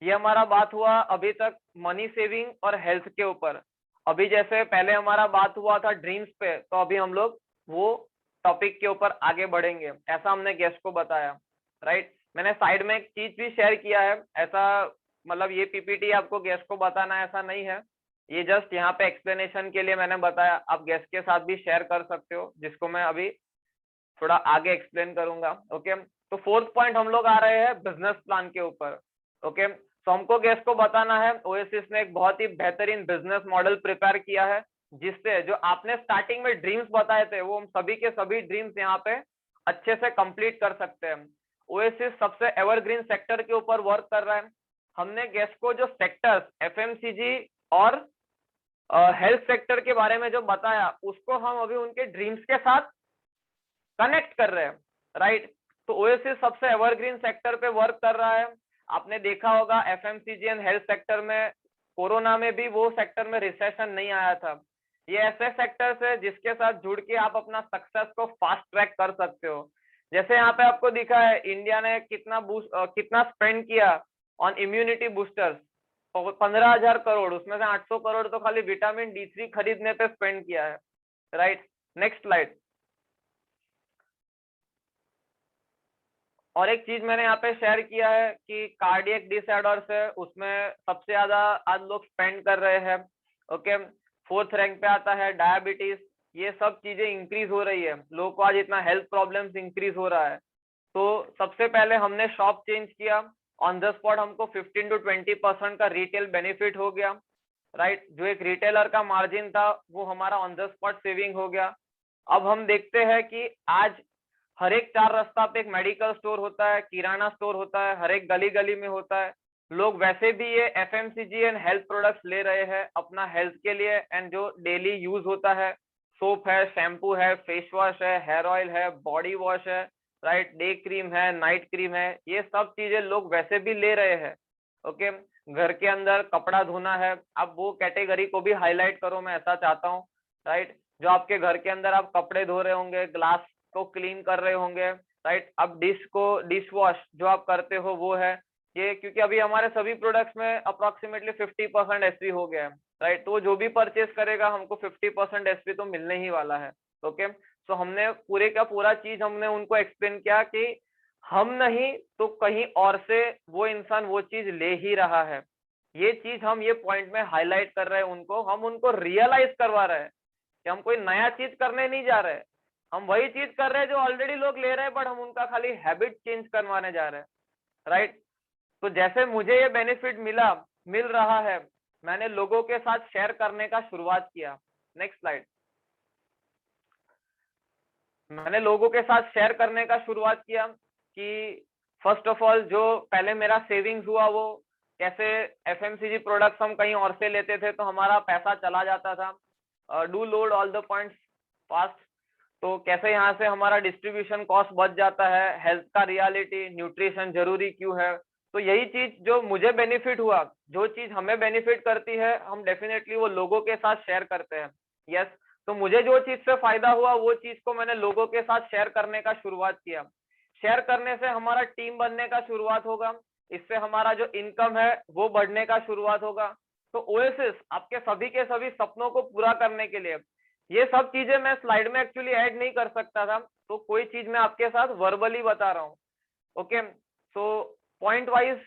ये हमारा बात हुआ अभी तक मनी सेविंग और हेल्थ के ऊपर. अभी जैसे पहले हमारा बात हुआ था ड्रीम्स पे, तो अभी हम लोग वो टॉपिक के ऊपर आगे बढ़ेंगे, ऐसा हमने गेस्ट को बताया, राइट. मैंने साइड में एक चीज भी शेयर किया है, ऐसा मतलब ये पीपीटी आपको गेस्ट को बताना ऐसा नहीं है, ये जस्ट यहाँ पे एक्सप्लेनेशन के लिए मैंने बताया। आप गेस्ट के साथ भी शेयर कर सकते हो, जिसको मैं अभी थोड़ा आगे एक्सप्लेन करूंगा। ओके, तो फोर्थ पॉइंट हम लोग आ रहे हैं बिजनेस प्लान के ऊपर। ओके, तो हमको गेस्ट को बताना है ओएसिस ने एक बहुत ही बेहतरीन बिजनेस मॉडल प्रिपेयर किया है, जिससे जो आपने स्टार्टिंग में ड्रीम्स बताए थे वो हम सभी के सभी ड्रीम्स यहाँ पे अच्छे से कंप्लीट कर सकते हैं। ओएसिस सबसे एवरग्रीन सेक्टर के ऊपर वर्क कर रहा है। हमने गेस्ट को जो सेक्टर्स एफएमसीजी और हेल्थ सेक्टर के बारे में जो बताया, उसको हम अभी उनके ड्रीम्स के साथ कनेक्ट कर रहे हैं, राइट। तो ओएसिस सबसे एवरग्रीन सेक्टर पे वर्क कर रहा है। आपने देखा होगा एफएमसीजी एंड हेल्थ सेक्टर में कोरोना में भी वो सेक्टर में रिसेशन नहीं आया था। ये ऐसे सेक्टर्स है जिसके साथ जुड़ के आप अपना सक्सेस को फास्ट ट्रैक कर सकते हो। जैसे यहाँ पे आपको दिखा है इंडिया ने कितना स्पेंड किया ऑन इम्यूनिटी बूस्टर्स, 15,000 करोड़, उसमें से 800 करोड़ तो खाली विटामिन D3 खरीदने पे स्पेंड किया है, राइट। Next slide. और एक चीज मैंने यहाँ पे शेयर किया है कि कार्डियक डिसऑर्डर्स है, उसमें सबसे ज्यादा आज लोग स्पेंड कर रहे हैं। ओके, फोर्थ रैंक पे आता है डायबिटीज। ये सब चीजें इंक्रीज हो रही है, लोगों को आज इतना हेल्थ प्रॉब्लम्स इंक्रीज हो रहा है। तो सबसे पहले हमने शॉप चेंज किया, ऑन द स्पॉट हमको 15 to 20% का रिटेल बेनिफिट हो गया, राइट। जो एक रिटेलर का मार्जिन था वो हमारा ऑन द स्पॉट सेविंग हो गया। अब हम देखते हैं कि आज हर एक 4 रास्ता पे एक मेडिकल स्टोर होता है, किराना स्टोर होता है, हर एक गली गली में होता है। लोग वैसे भी ये एफएमसीजी एंड हेल्थ प्रोडक्ट्स ले रहे हैं अपना हेल्थ के लिए, एंड जो डेली यूज होता है, सोप है, शैम्पू है, फेस वॉश है, हेयर ऑयल है, बॉडी वॉश है, राइट, डे क्रीम है, नाइट क्रीम है, ये सब चीजें लोग वैसे भी ले रहे हैं। ओके, घर के अंदर कपड़ा धोना है, अब वो कैटेगरी को भी हाईलाइट करो, मैं ऐसा चाहता हूँ, राइट। जो आपके घर के अंदर आप कपड़े धो रहे होंगे, ग्लास को क्लीन कर रहे होंगे, राइट। अब डिश वॉश जो आप करते हो वो है ये, क्योंकि अभी हमारे सभी प्रोडक्ट्स में अप्रोक्सीमेटली 50% एसपी हो गया है, राइट। तो जो भी परचेस करेगा हमको 50% एसपी तो मिलने ही वाला है। ओके, तो हमने पूरे का पूरा चीज हमने उनको एक्सप्लेन किया कि हम नहीं तो कहीं और से वो इंसान वो चीज ले ही रहा है। ये चीज हम ये पॉइंट में हाईलाइट कर रहे हैं उनको, हम उनको रियलाइज करवा रहे हैं कि हम कोई नया चीज करने नहीं जा रहे, हम वही चीज कर रहे हैं जो ऑलरेडी लोग ले रहे हैं, बट हम उनका खाली हैबिट चेंज करवाने जा रहे हैं, राइट। तो जैसे मुझे ये बेनिफिट मिल रहा है, मैंने लोगों के साथ शेयर करने का शुरुआत किया। Next slide. मैंने लोगों के साथ शेयर करने का शुरुआत किया कि फर्स्ट ऑफ ऑल जो पहले मेरा सेविंग्स हुआ वो कैसे, एफएमसीजी प्रोडक्ट्स हम कहीं और से लेते थे तो हमारा पैसा चला जाता था। Do load all the points fast. तो कैसे यहाँ से हमारा डिस्ट्रीब्यूशन कॉस्ट बच जाता है, हेल्थ का रियलिटी, न्यूट्रिशन जरूरी क्यों है। तो यही चीज जो मुझे बेनिफिट हुआ, जो चीज हमें बेनिफिट करती है, हम डेफिनेटली वो लोगों के साथ शेयर करते हैं। यस, तो मुझे जो चीज से फायदा हुआ वो चीज को मैंने लोगों के साथ शेयर करने का शुरुआत किया। शेयर करने से हमारा टीम बनने का शुरुआत होगा, इससे हमारा जो इनकम है वो बढ़ने का शुरुआत होगा। तो ओएसिस आपके सभी के सभी सपनों को पूरा करने के लिए, ये सब चीजें मैं स्लाइड में एक्चुअली ऐड नहीं कर सकता था, तो कोई चीज मैं आपके साथ वर्बली बता रहा हूँ। ओके, तो पॉइंट वाइज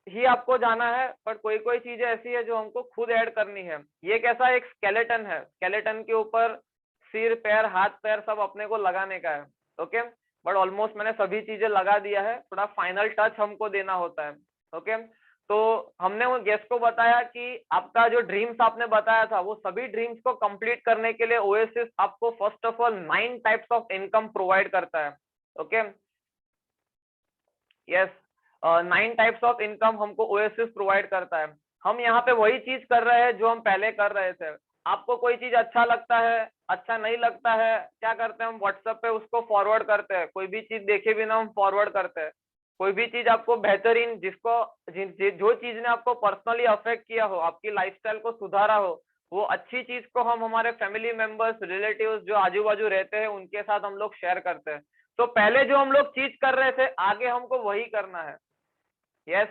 ही आपको जाना है, पर कोई कोई चीजें ऐसी है जो हमको खुद ऐड करनी है। ये कैसा एक स्केलेटन है, स्केलेटन के ऊपर सिर, पैर, हाथ पैर सब अपने को लगाने का है। ओके, बट ऑलमोस्ट मैंने सभी चीजें लगा दिया है, थोड़ा फाइनल टच हमको देना होता है। ओके, तो हमने वो गेस्ट को बताया कि आपका जो ड्रीम्स आपने बताया था वो सभी ड्रीम्स को कंप्लीट करने के लिए ओएसिस आपको first of all 9 types of income provide करता है। Okay, yes, 9 types of income हमको ओएसिस प्रोवाइड करता है। हम यहाँ पे वही चीज कर रहे हैं जो हम पहले कर रहे थे। आपको कोई चीज अच्छा लगता है, अच्छा नहीं लगता है, क्या करते हैं हम व्हाट्सएप पे उसको फॉरवर्ड करते हैं, कोई भी चीज देखे बिना हम फॉरवर्ड करते हैं। कोई भी चीज आपको बेहतरीन, जो चीज ने आपको पर्सनली अफेक्ट किया हो, आपकी लाइफस्टाइल को सुधारा हो, वो अच्छी चीज को हम हमारे फैमिली मेंबर्स, रिलेटिव्स जो आजू बाजू रहते हैं उनके साथ हम लोग शेयर करते हैं। तो पहले जो हम लोग चीज कर रहे थे आगे हमको वही करना है। यस,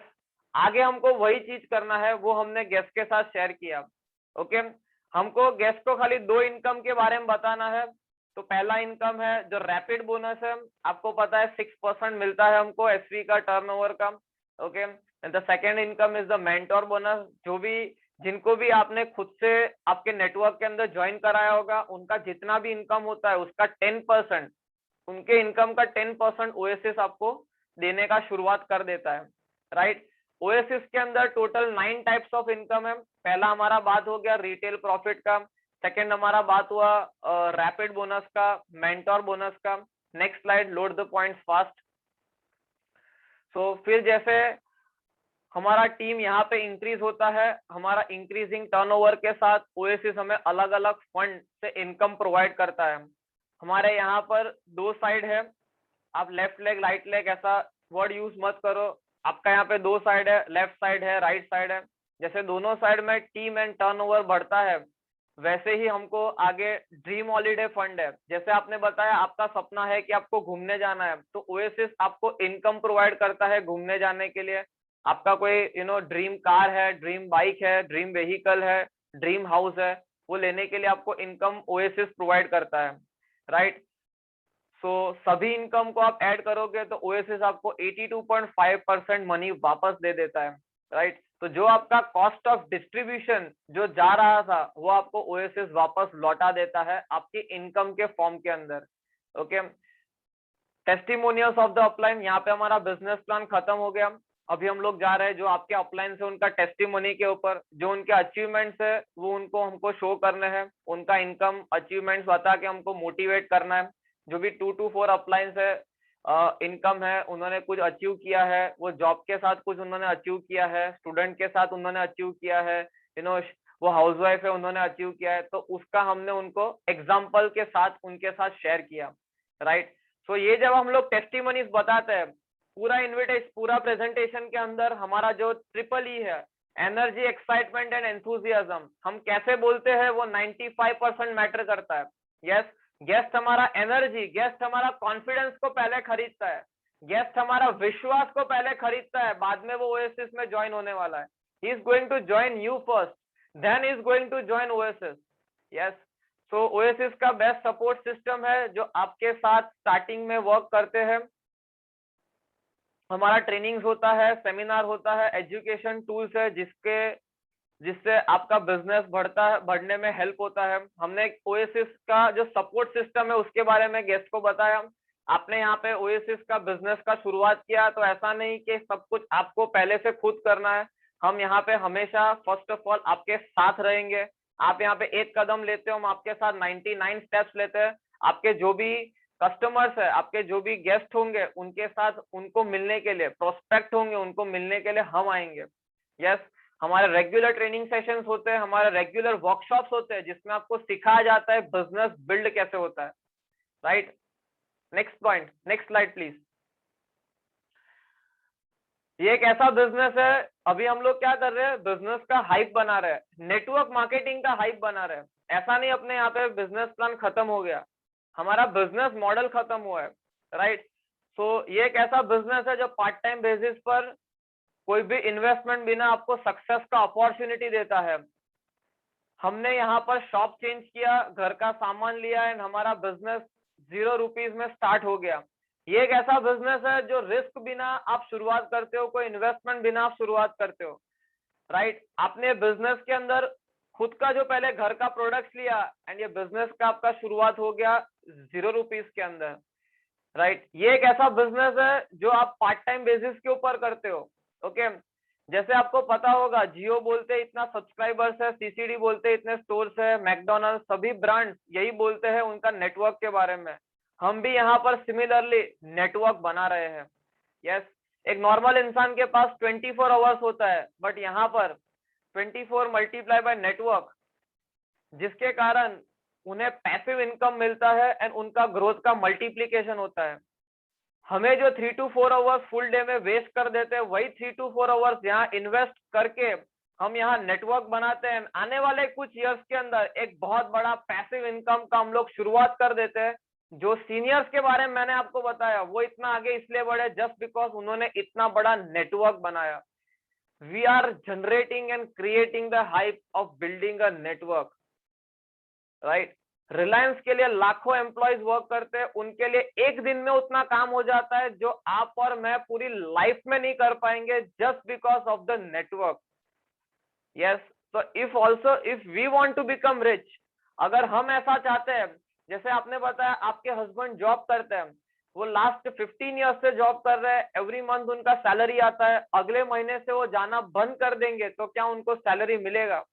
आगे हमको वही चीज करना है, वो हमने गेस्ट के साथ शेयर किया। ओके, हमको गेस्ट को खाली 2 इनकम के बारे में बताना है। तो पहला इनकम है जो रैपिड बोनस है, आपको पता है 6% मिलता है हमको एसवी का टर्नओवर का। Okay, and the second income is the mentor bonus. जो भी जिनको भी आपने खुद से आपके नेटवर्क के अंदर ज्वाइन कराया होगा, उनका जितना भी इनकम होता है उसका 10%, उनके इनकम का 10% ओएसिस आपको देने का शुरुआत कर देता है, राइट। ओएसिस के अंदर टोटल 9 टाइप्स ऑफ इनकम है। पहला हमारा बात हो गया रिटेल प्रॉफिट का, सेकंड हमारा बात हुआ रैपिड बोनस का, मेंटोर बोनस का। Next slide, load the points fast. So फिर जैसे हमारा टीम यहाँ पे इंक्रीज होता है, हमारा इंक्रीजिंग टर्नओवर के साथ ओएसिस हमें अलग अलग फंड से इनकम प्रोवाइड करता है। हमारे यहाँ पर 2 साइड है, आप लेफ्ट लेग राइट लेग ऐसा वर्ड यूज मत करो, आपका यहाँ पे 2 साइड है, लेफ्ट साइड है, राइट साइड है। जैसे दोनों साइड में टीम एंड टर्नओवर बढ़ता है, वैसे ही हमको आगे ड्रीम हॉलीडे फंड है। जैसे आपने बताया आपका सपना है कि आपको घूमने जाना है, तो ओएसिस आपको इनकम प्रोवाइड करता है घूमने जाने के लिए। आपका कोई ड्रीम कार है, ड्रीम बाइक है, ड्रीम व्हीकल है, ड्रीम हाउस है, वो लेने के लिए आपको इनकम ओएसिस प्रोवाइड करता है, राइट। सो सभी इनकम को आप ऐड करोगे तो ओएसिस आपको 82.5% मनी वापस दे देता है, राइट। तो जो आपका कॉस्ट ऑफ डिस्ट्रीब्यूशन जो जा रहा था, वो आपको ओएसिस वापस लौटा देता है आपकी इनकम के फॉर्म के अंदर। Okay, testimonials of the upline. यहाँ पे हमारा बिजनेस प्लान खत्म हो गया। अभी हम लोग जा रहे हैं जो आपके अपलाइन से उनका टेस्टिमोनी के ऊपर, जो उनके अचीवमेंट्स है वो उनको हमको शो करने हैं, उनका इनकम अचीवमेंट्स बता के हमको मोटिवेट करना है। जो भी 2 to 4 अपलाइंस है, इनकम है, उन्होंने कुछ अचीव किया है, वो जॉब के साथ कुछ उन्होंने अचीव किया है, स्टूडेंट के साथ उन्होंने अचीव किया है, वो हाउसवाइफ है उन्होंने अचीव किया है, तो उसका हमने उनको एग्जाम्पल के साथ उनके साथ शेयर किया, राइट। सो ये जब हम लोग टेस्टिमोनीज बताते हैं, पूरा इन्विटेशन पूरा प्रेजेंटेशन के अंदर हमारा जो ट्रिपल ई है, एनर्जी, एक्साइटमेंट एंड एंथुजियाज्म, हम कैसे बोलते हैं वो 95% मैटर करता है। यस, गेस्ट हमारा एनर्जी, गेस्ट हमारा कॉन्फिडेंस को पहले खरीदता है, गेस्ट हमारा विश्वास को पहले खरीदता है, बाद में वो ओएसिस में ज्वाइन होने वाला है। He is going to join you first, then is going to join Oasis. Yes, so Oasis का बेस्ट सपोर्ट सिस्टम है जो आपके साथ स्टार्टिंग में वर्क करते हैं। हमारा ट्रेनिंग्स होता है, सेमिनार होता है, एजुकेशन टूल्स है जिससे आपका बिजनेस बढ़ने में हेल्प होता है। हमने ओएसिस का जो सपोर्ट सिस्टम है उसके बारे में गेस्ट को बताया। आपने यहाँ पे ओएसिस का बिजनेस का शुरुआत किया तो ऐसा नहीं कि सब कुछ आपको पहले से खुद करना है। हम यहाँ पे हमेशा फर्स्ट ऑफ ऑल आपके साथ रहेंगे। आप यहाँ पे एक कदम लेते हो, हम आपके साथ 99 स्टेप्स लेते हैं। आपके जो भी कस्टमर्स है, आपके जो भी गेस्ट होंगे, उनके साथ उनको मिलने के लिए, प्रोस्पेक्ट होंगे उनको मिलने के लिए हम आएंगे। यस, हमारे रेगुलर ट्रेनिंग सेशंस होते हैं, हमारे रेगुलर वर्कशॉप्स होते हैं जिसमें आपको सिखाया जाता है बिजनेस बिल्ड कैसे होता है, right. Next point, next slide please. ये एक ऐसा बिजनेस है, अभी हम लोग क्या कर रहे हैं, बिजनेस का हाइप बना रहे हैं, नेटवर्क मार्केटिंग का हाइप बना रहे हैं। ऐसा नहीं अपने यहाँ पे बिजनेस प्लान खत्म हो गया, हमारा बिजनेस मॉडल खत्म हुआ है, राइट। सो ये एक ऐसा बिजनेस है जो पार्ट टाइम बेसिस पर कोई भी इन्वेस्टमेंट बिना आपको सक्सेस का अपॉर्चुनिटी देता है। हमने यहाँ पर शॉप चेंज किया, घर का सामान लिया एंड हमारा बिजनेस 0 रुपीज में स्टार्ट हो गया। ये एक ऐसा बिजनेस है जो रिस्क बिना आप शुरुआत करते हो, कोई इन्वेस्टमेंट बिना आप शुरुआत करते हो, राइट। आपने बिजनेस के अंदर खुद का जो पहले घर का प्रोडक्ट्स लिया एंड ये बिजनेस का आपका शुरुआत हो गया 0 रुपीज के अंदर, राइट। ये एक ऐसा बिजनेस है जो आप पार्ट टाइम बेसिस के ऊपर करते हो। ओके, जैसे आपको पता होगा जियो बोलते इतना सब्सक्राइबर्स है, सीसीडी बोलते इतने स्टोर्स है, मैकडोनल्ड, सभी ब्रांड्स यही बोलते हैं उनका नेटवर्क के बारे में। हम भी यहाँ पर सिमिलरली नेटवर्क बना रहे हैं। यस, एक नॉर्मल इंसान के पास 24 आवर्स होता है, बट यहाँ पर 24 मल्टीप्लाई बाय नेटवर्क, जिसके कारण उन्हें पैसिव इनकम मिलता है एंड उनका ग्रोथ का मल्टीप्लीकेशन होता है। हमें जो 3 to 4 आवर्स फुल डे में वेस्ट कर देते हैं, वही 3 to 4 आवर्स यहाँ इन्वेस्ट करके हम यहाँ नेटवर्क बनाते हैं। आने वाले कुछ इयर्स के अंदर एक बहुत बड़ा पैसिव इनकम का हम लोग शुरुआत कर देते हैं। जो सीनियर्स के बारे में मैंने आपको बताया वो इतना आगे इसलिए बढ़े जस्ट बिकॉज उन्होंने इतना बड़ा नेटवर्क बनाया। We are generating and creating the hype of building a network, right. Reliance के लिए लाखों एम्प्लॉयज वर्क करते हैं, उनके लिए एक दिन में उतना काम हो जाता है जो आप और मैं पूरी लाइफ में नहीं कर पाएंगे, just because of the network. Yes, तो if we want to become rich, अगर हम ऐसा चाहते हैं, जैसे आपने बताया आपके हस्बैंड जॉब करते हैं, वो लास्ट 15 ईयर्स से जॉब कर रहे हैं, एवरी मंथ उनका सैलरी आता है, अगले महीने से वो जाना बंद कर देंगे तो क्या उनको सैलरी मिलेगा?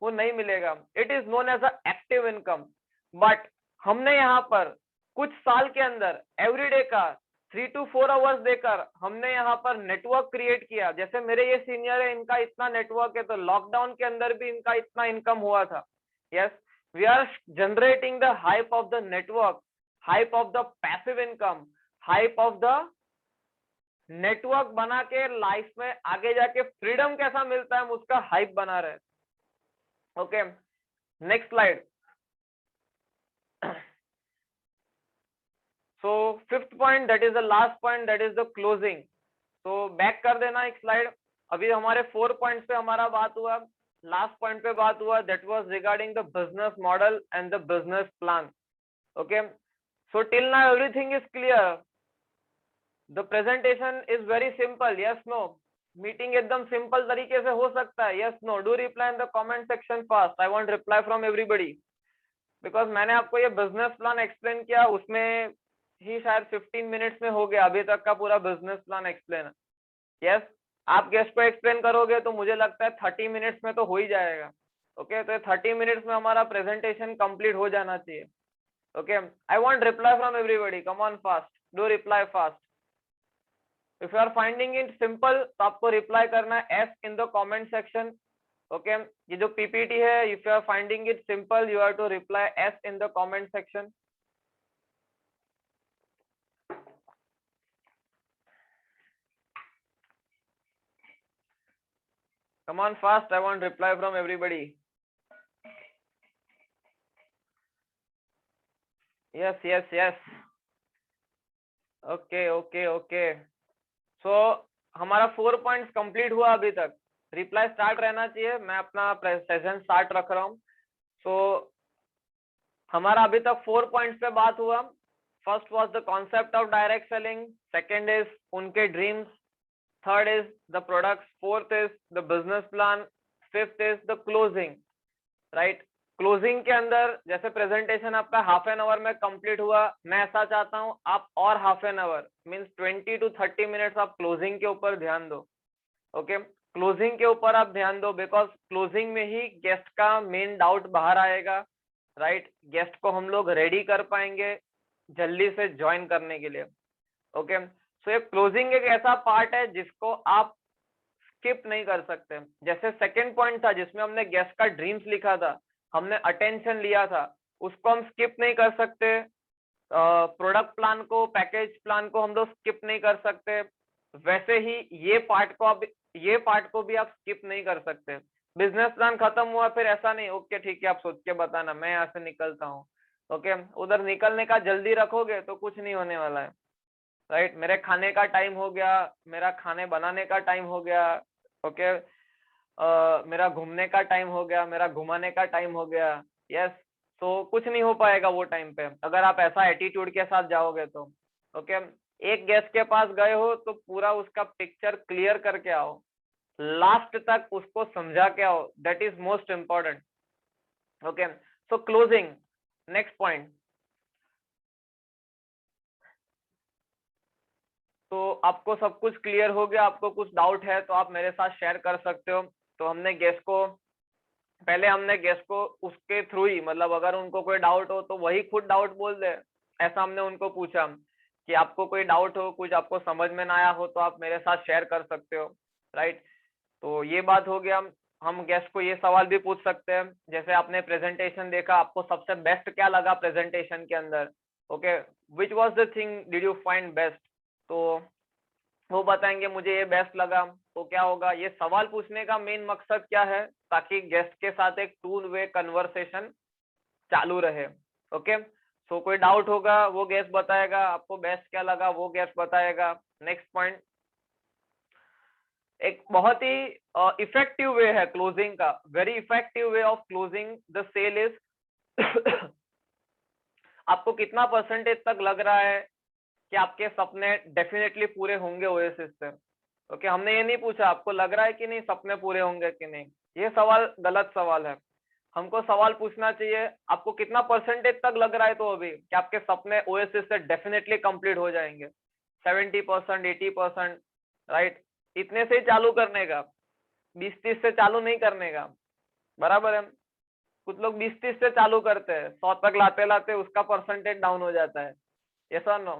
वो नहीं मिलेगा। It is known as a active income. But हमने यहाँ पर कुछ साल के अंदर एवरीडे का 3 to 4 आवर्स देकर हमने यहाँ पर नेटवर्क क्रिएट किया। जैसे मेरे ये सीनियर है, इनका इतना नेटवर्क है, तो लॉकडाउन के अंदर भी इनका इतना इनकम हुआ था। Yes, we are generating the hype of the network, hype of the passive income, hype of the network बना के लाइफ में आगे जाके फ्रीडम कैसा मिलता है उसका हाइप बना रहे। Okay, next slide. So fifth point, that is the last point, that is the closing. So back कर देना एक स्लाइड। अभी हमारे 4 पॉइंट्स पे हमारा बात हुआ, लास्ट पॉइंट पे बात हुआ, that was regarding the business model and the business plan. Okay, so till now everything is clear. The presentation is very simple, yes no? Meeting एकदम सिंपल तरीके से हो सकता है, yes no? Do reply in the comment section fast. I want reply from everybody. Because मैंने आपको ये business plan explain किया, उसमें ही शायद 15 मिनट्स में हो गया अभी तक का पूरा बिजनेस प्लान एक्सप्लेन। यस, आप गेस्ट को एक्सप्लेन करोगे तो मुझे लगता है 30 मिनट्स में तो हो ही जाएगा। ओके, तो 30 मिनट्स में हमारा प्रेजेंटेशन कंप्लीट हो जाना चाहिए। Okay, I want reply from everybody, come on fast, do reply fast. If you are finding it simple तो आपको रिप्लाई करना है yes in the comment section. Okay, ये जो पीपीटी है, if you are finding it simple you have to reply yes in the comment section. Come on fast, I want reply from everybody. Yes, yes, yes. Okay, okay, okay. So हमारा 4 points complete हुआ अभी तक। Reply start रहना चाहिए, मैं अपना session start रख रहा हूँ। सो हमारा अभी तक 4 पॉइंट्स पे बात हुआ। First was the concept of direct selling, second is उनके dreams, third is the products, fourth is the business plan, fifth is the closing. Right, closing के अंदर जैसे प्रेजेंटेशन आपका हाफ एन आवर में कंप्लीट हुआ, मैं ऐसा चाहता हूं आप और half an hour means 20 to 30 minutes आप क्लोजिंग के ऊपर ध्यान दो। ओके, क्लोजिंग के ऊपर आप ध्यान दो, बिकॉज क्लोजिंग में ही गेस्ट का मेन डाउट बाहर आएगा। राइट, गेस्ट को हम लोग रेडी कर पाएंगे जल्दी से ज्वाइन करने के लिए। ओके, सो ये क्लोजिंग एक ऐसा पार्ट है जिसको आप स्किप नहीं कर सकते। जैसे सेकंड पॉइंट था जिसमें हमने गेस्ट का ड्रीम्स लिखा था, हमने अटेंशन लिया था, उसको हम स्किप नहीं कर सकते। प्रोडक्ट प्लान को, पैकेज प्लान को हम लोग स्किप नहीं कर सकते। वैसे ही ये पार्ट को भी आप स्किप नहीं कर सकते। बिजनेस प्लान खत्म हुआ फिर ऐसा नहीं ओके ठीक है आप सोच के बताना मैं यहाँ से निकलता हूँ। ओके, उधर निकलने का जल्दी रखोगे तो कुछ नहीं होने वाला है। राइट, मेरे खाने का टाइम हो गया, मेरा खाने बनाने का टाइम हो गया। ओके, मेरा घूमने का टाइम हो गया, मेरा घुमाने का टाइम हो गया। यस, तो कुछ नहीं हो पाएगा वो टाइम पे अगर आप ऐसा एटीट्यूड के साथ जाओगे तो। ओके, एक गेस्ट के पास गए हो तो पूरा उसका पिक्चर क्लियर करके आओ, लास्ट तक उसको समझा के आओ, that is most important. Okay, so closing, next point. तो आपको सब कुछ क्लियर हो गया, आपको कुछ डाउट है तो आप मेरे साथ शेयर कर सकते हो। तो हमने गेस्ट को उसके थ्रू ही, मतलब अगर उनको कोई डाउट हो तो वही खुद डाउट बोल दे, ऐसा हमने उनको पूछा कि आपको कोई डाउट हो, कुछ आपको समझ में ना आया हो तो आप मेरे साथ शेयर कर सकते हो। राइट, तो ये बात हो गया। हम गेस्ट को ये सवाल भी पूछ सकते हैं, जैसे आपने प्रेजेंटेशन देखा, आपको सबसे बेस्ट क्या लगा प्रेजेंटेशन के अंदर? Okay, which was the thing did you find best? तो वो बताएंगे मुझे ये बेस्ट लगा। तो क्या होगा, ये सवाल पूछने का मेन मकसद क्या है, ताकि गेस्ट के साथ एक टू वे कन्वर्सेशन चालू रहे। ओके, सो कोई डाउट होगा वो गेस्ट बताएगा, आपको बेस्ट क्या लगा वो गेस्ट बताएगा। नेक्स्ट पॉइंट, एक बहुत ही इफेक्टिव वे है क्लोजिंग का, very effective way of closing the sale is आपको कितना परसेंटेज तक लग रहा है कि आपके सपने डेफिनेटली पूरे होंगे ओएसिस से? ओके, हमने ये नहीं पूछा आपको लग रहा है कि नहीं सपने पूरे होंगे कि नहीं, ये सवाल गलत सवाल है। हमको सवाल पूछना चाहिए आपको कितना परसेंटेज तक लग रहा है तो अभी कि आपके सपने ओएसिस से डेफिनेटली कंप्लीट हो जाएंगे, 70%, 80%, राइट? इतने से ही चालू करने का, 20-30 से चालू नहीं करने का, बराबर है? कुछ लोग 20-30 से चालू करते हैं, 100 तक लाते लाते उसका परसेंटेज डाउन हो जाता है। यस और नो?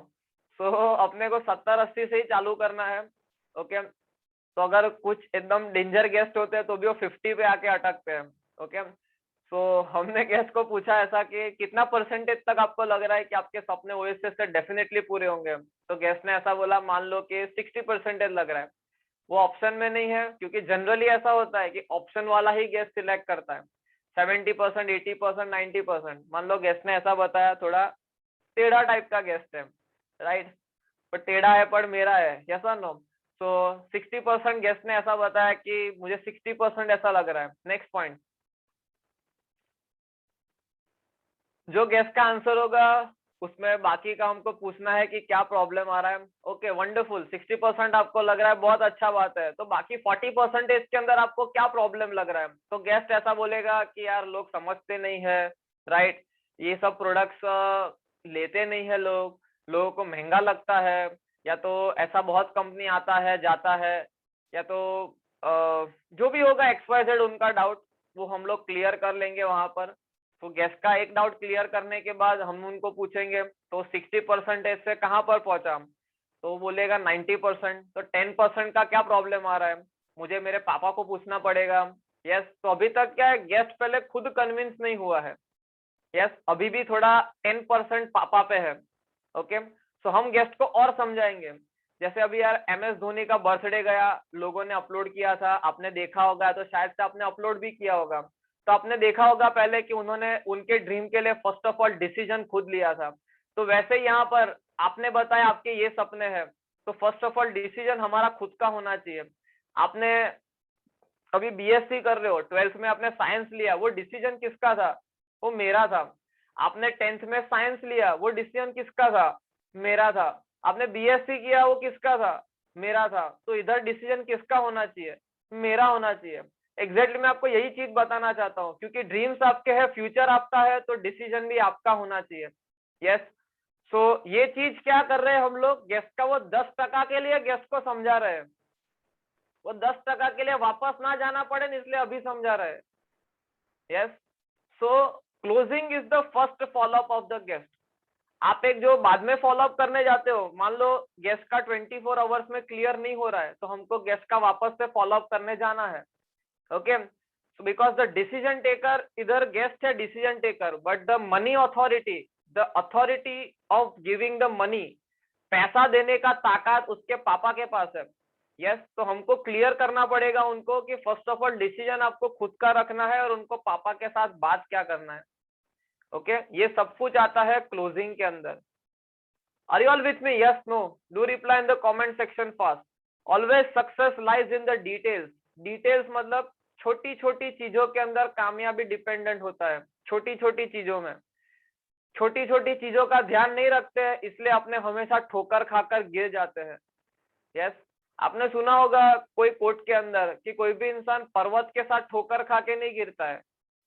सो अपने को 70-80 से ही चालू करना है। ओके, तो अगर कुछ एकदम डेंजर गेस्ट होते हैं तो भी वो 50 पे आके अटकते हैं। ओके, सो हमने गेस्ट को पूछा ऐसा कि कितना परसेंटेज तक आपको लग रहा है कि आपके सपने ओएसिस से डेफिनेटली पूरे होंगे? तो गेस्ट ने ऐसा बोला, मान लो कि 60% लग रहा है। वो ऑप्शन में नहीं है क्योंकि जनरली ऐसा होता है कि ऑप्शन वाला ही गेस्ट सिलेक्ट करता है। 70%, 80%, 90%, मान लो गेस्ट ने ऐसा बताया, थोड़ा टेढ़ा टाइप का गेस्ट है, राइट? पर टेढ़ा है पर मेरा है, यस और नो? सो 60% गेस्ट ने ऐसा बताया कि मुझे 60% ऐसा लग रहा है। नेक्स्ट पॉइंट, जो गेस्ट का आंसर होगा उसमें बाकी का हमको पूछना है कि क्या प्रॉब्लम आ रहा है। ओके, वंडरफुल, 60% आपको लग रहा है, बहुत अच्छा बात है। तो बाकी 40% के अंदर आपको क्या प्रॉब्लम लग रहा है? तो गेस्ट ऐसा बोलेगा कि यार लोग समझते नहीं है, राइट? ये सब प्रोडक्ट्स लेते नहीं है लोग, लोगों को महंगा लगता है, या तो ऐसा बहुत कंपनी आता है जाता है, या तो जो भी होगा XYZ उनका डाउट, वो हम लोग क्लियर कर लेंगे वहां पर। तो गेस्ट का एक डाउट क्लियर करने के बाद हम उनको पूछेंगे तो 60% से कहाँ पर पहुंचा? तो वो बोलेगा 90%। तो 10% का क्या प्रॉब्लम आ रहा है? मुझे मेरे पापा को पूछना पड़ेगा। यस, तो अभी तक क्या है, गेस्ट पहले खुद कन्विंस नहीं हुआ है। यस, अभी भी थोड़ा 10% पापा पे है। ओके, सो हम गेस्ट को और समझाएंगे। जैसे अभी यार MS धोनी का बर्थडे गया, लोगों ने अपलोड किया था, आपने देखा होगा, तो शायद से आपने अपलोड भी किया होगा। तो आपने देखा होगा पहले कि उन्होंने उनके ड्रीम के लिए फर्स्ट ऑफ ऑल डिसीजन खुद लिया था। तो वैसे ही यहाँ पर आपने बताया आपके ये सपने हैं, तो फर्स्ट ऑफ ऑल डिसीजन हमारा खुद का होना चाहिए। आपने अभी BSc कर रहे हो, 12th में आपने साइंस लिया, वो डिसीजन किसका था? वो मेरा था। आपने 10th में साइंस लिया, वो डिसीजन किसका था? मेरा था। आपने BSc किया, वो किसका था? मेरा था। तो इधर डिसीजन किसका होना चाहिए? मेरा होना चाहिए। एग्जैक्टली मैं आपको यही चीज बताना चाहता हूँ, क्योंकि ड्रीम्स आपके हैं, फ्यूचर आपका है, तो डिसीजन भी आपका होना चाहिए। यस, सो ये चीज क्या कर रहे हैं हम लोग, गेस्ट का वो 10% के लिए गेस्ट को समझा रहे हैं। वो 10% के लिए वापस ना जाना पड़े, इसलिए अभी समझा रहे हैं। Yes, so closing is the first follow up of the guest. आप एक जो बाद में फॉलोअप करने जाते हो, मान लो गेस्ट का 24 आवर्स में क्लियर नहीं हो रहा है, तो हमको गेस्ट का वापस से फॉलोअप करने जाना है। Okay, so because the decision taker either guest है decision taker, but the money authority, the authority of giving the money, पैसा देने का ताकत उसके पापा के पास है। यस, तो हमको क्लियर करना पड़ेगा उनको कि फर्स्ट ऑफ ऑल डिसीजन आपको खुद का रखना है और उनको पापा के साथ बात क्या करना है। ओके, ये सब कुछ आता है क्लोजिंग के अंदर। Are you all with me? Yes, no? Do reply in the comment section fast. Always success lies in the details. Details मतलब छोटी छोटी चीजों के अंदर कामयाबी डिपेंडेंट होता है, छोटी छोटी चीजों में। छोटी छोटी चीजों का ध्यान नहीं रखते हैं, इसलिए अपने हमेशा ठोकर खाकर गिर जाते हैं। यस, आपने सुना होगा कोई कोट के अंदर कि कोई भी इंसान पर्वत के साथ ठोकर खा के नहीं गिरता है।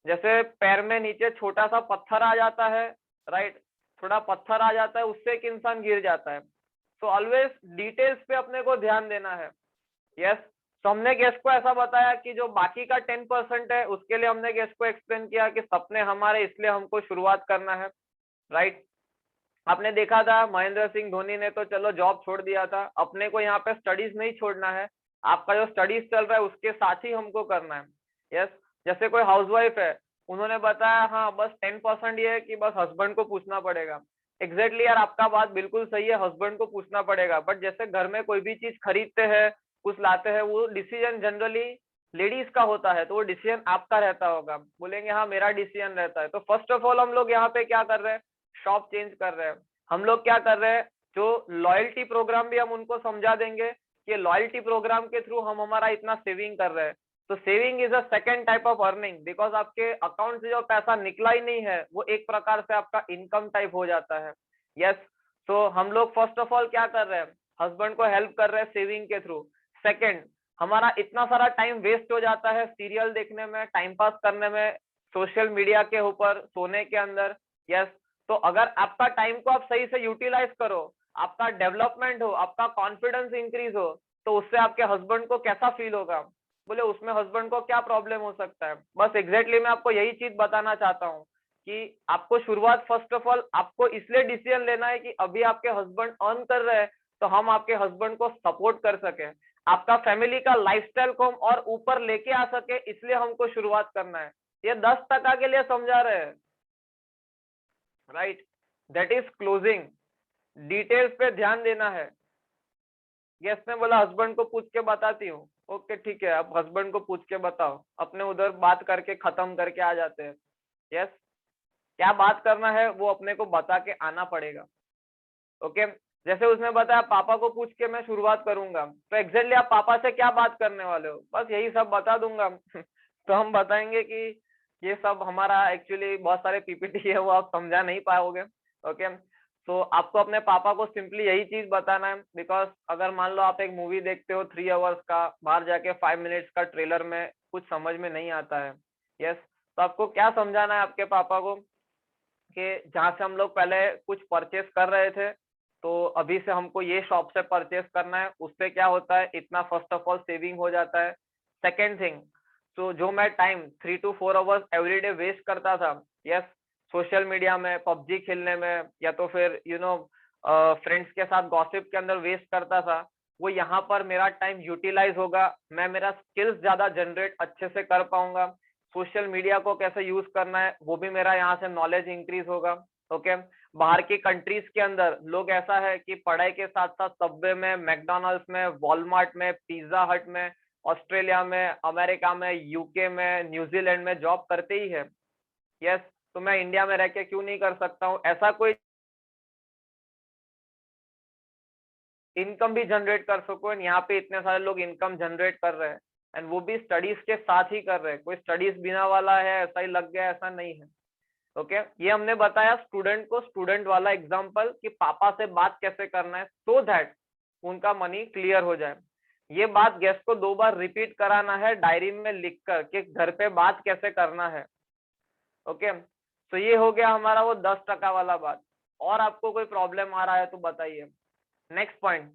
जैसे पैर में नीचे छोटा सा पत्थर आ जाता है, राइट? थोड़ा पत्थर आ जाता है, उससे एक इंसान गिर जाता है। तो ऑलवेज डिटेल्स पे अपने को ध्यान देना है। यस, तो हमने गेस्ट को ऐसा बताया कि जो बाकी का 10% है, उसके लिए हमने गेस्ट को एक्सप्लेन किया कि सपने हमारे, इसलिए हमको शुरुआत करना है, राइट? आपने देखा था महेंद्र सिंह धोनी ने तो चलो जॉब छोड़ दिया था, अपने को यहाँ पे स्टडीज नहीं छोड़ना है। आपका जो स्टडीज चल रहा है उसके साथ ही हमको करना है। यस, जैसे कोई हाउसवाइफ है, उन्होंने बताया हाँ बस 10% ये है कि बस हस्बैंड को पूछना पड़ेगा। एग्जैक्टली यार, आपका बात बिल्कुल सही है, हस्बैंड को पूछना पड़ेगा। बट जैसे घर में कोई भी चीज खरीदते हैं, कुछ लाते हैं, वो डिसीजन जनरली लेडीज का होता है, तो वो डिसीजन आपका रहता होगा। बोलेंगे हाँ मेरा डिसीजन रहता है। तो फर्स्ट ऑफ ऑल हम लोग यहाँ पे क्या कर रहे हैं, शॉप चेंज कर रहे हैं। हम लोग क्या कर रहे हैं, जो लॉयल्टी प्रोग्राम भी हम उनको समझा देंगे कि लॉयल्टी प्रोग्राम के थ्रू हम हमारा इतना सेविंग कर रहे हैं। तो saving is a second type of earning, because आपके अकाउंट से जो पैसा निकला ही नहीं है वो एक प्रकार से आपका इनकम टाइप हो जाता है। यस, तो हम लोग फर्स्ट ऑफ ऑल क्या कर रहे हैं, हस्बैंड को हेल्प कर रहे हैं सेविंग के थ्रू। सेकंड, हमारा इतना सारा टाइम वेस्ट हो जाता है सीरियल देखने में, टाइम पास करने में, सोशल मीडिया के ऊपर, सोने के अंदर। यस, तो अगर आपका टाइम को आप सही से यूटिलाइज करो, आपका डेवलपमेंट हो, आपका कॉन्फिडेंस इंक्रीज हो, तो उससे आपके हस्बैंड को कैसा फील होगा? बोले उसमें हस्बैंड को क्या प्रॉब्लम हो सकता है? बस एग्जैक्टली मैं आपको यही चीज बताना चाहता हूँ कि आपको शुरुआत फर्स्ट ऑफ ऑल आपको इसलिए डिसीजन लेना है कि अभी आपके हस्बैंड अर्न कर रहे हैं तो हम आपके हस्बैंड को सपोर्ट कर सके, आपका फैमिली का लाइफस्टाइल को हम और ऊपर लेके आ सके, इसलिए हमको शुरुआत करना है। ये 10% के लिए समझा रहे हैं, right? That is closing. Details पे ध्यान देना है। यस, ने बोला हस्बैंड को पूछ के बताती हूँ। ओके ठीक है, आप हस्बैंड को पूछ के बताओ, अपने उधर बात करके खत्म करके आ जाते हैं। यस, क्या बात करना है वो अपने को बता के आना पड़ेगा। ओके, जैसे उसने बताया पापा को पूछ के मैं शुरुआत करूंगा, तो एग्जैक्टली आप पापा से क्या बात करने वाले हो? बस यही सब बता दूंगा। तो हम बताएंगे कि ये सब हमारा एक्चुअली बहुत सारे पीपीटी है, वो आप समझा नहीं पाओगे। ओके, तो आपको अपने पापा को सिंपली यही चीज बताना है, बिकॉज अगर मान लो आप एक मूवी देखते हो 3 आवर्स का, बाहर जाके 5 मिनट्स का ट्रेलर में कुछ समझ में नहीं आता है। यस, तो आपको क्या समझाना है आपके पापा को कि जहाँ से हम लोग पहले कुछ परचेस कर रहे थे, तो अभी से हमको ये शॉप से परचेस करना है, उससे क्या होता है इतना फर्स्ट ऑफ ऑल सेविंग हो जाता है। सेकेंड थिंग, तो जो मैं time 3 to 4 hours everyday waste करता था, यस, सोशल मीडिया में, पबजी खेलने में, या तो फिर फ्रेंड्स के साथ गॉसिप के अंदर वेस्ट करता था, वो यहाँ पर मेरा टाइम यूटिलाइज होगा, मैं मेरा स्किल्स ज्यादा जनरेट अच्छे से कर पाऊंगा, सोशल मीडिया को कैसे यूज करना है वो भी मेरा यहाँ से नॉलेज इंक्रीज होगा। ओके, बाहर की कंट्रीज के अंदर लोग ऐसा है कि पढ़ाई के साथ साथ सबवे में, मैकडोनल्ड्स में, वॉलमार्ट में, पिज्जा हट में, ऑस्ट्रेलिया में, अमेरिका में, यूके में, न्यूजीलैंड में जॉब करते ही है। यस, तो मैं इंडिया में रह के क्यों नहीं कर सकता हूँ? ऐसा कोई इनकम भी जनरेट कर सको, एंड यहाँ पे इतने सारे लोग इनकम जनरेट कर रहे हैं, एंड वो भी स्टडीज के साथ ही कर रहे हैं। कोई स्टडीज बिना वाला है ऐसा ही लग गया, ऐसा नहीं है। ओके, ये हमने बताया स्टूडेंट को, स्टूडेंट वाला एग्जांपल कि पापा से बात कैसे करना है सो दैट उनका मनी क्लियर हो जाए। ये बात गेस्ट को 2 बार रिपीट कराना है डायरी में लिखकर कि घर पे बात कैसे करना है। ओके, तो ये हो गया हमारा वो 10% वाला बात। और आपको कोई प्रॉब्लम आ रहा है तो बताइए। नेक्स्ट पॉइंट,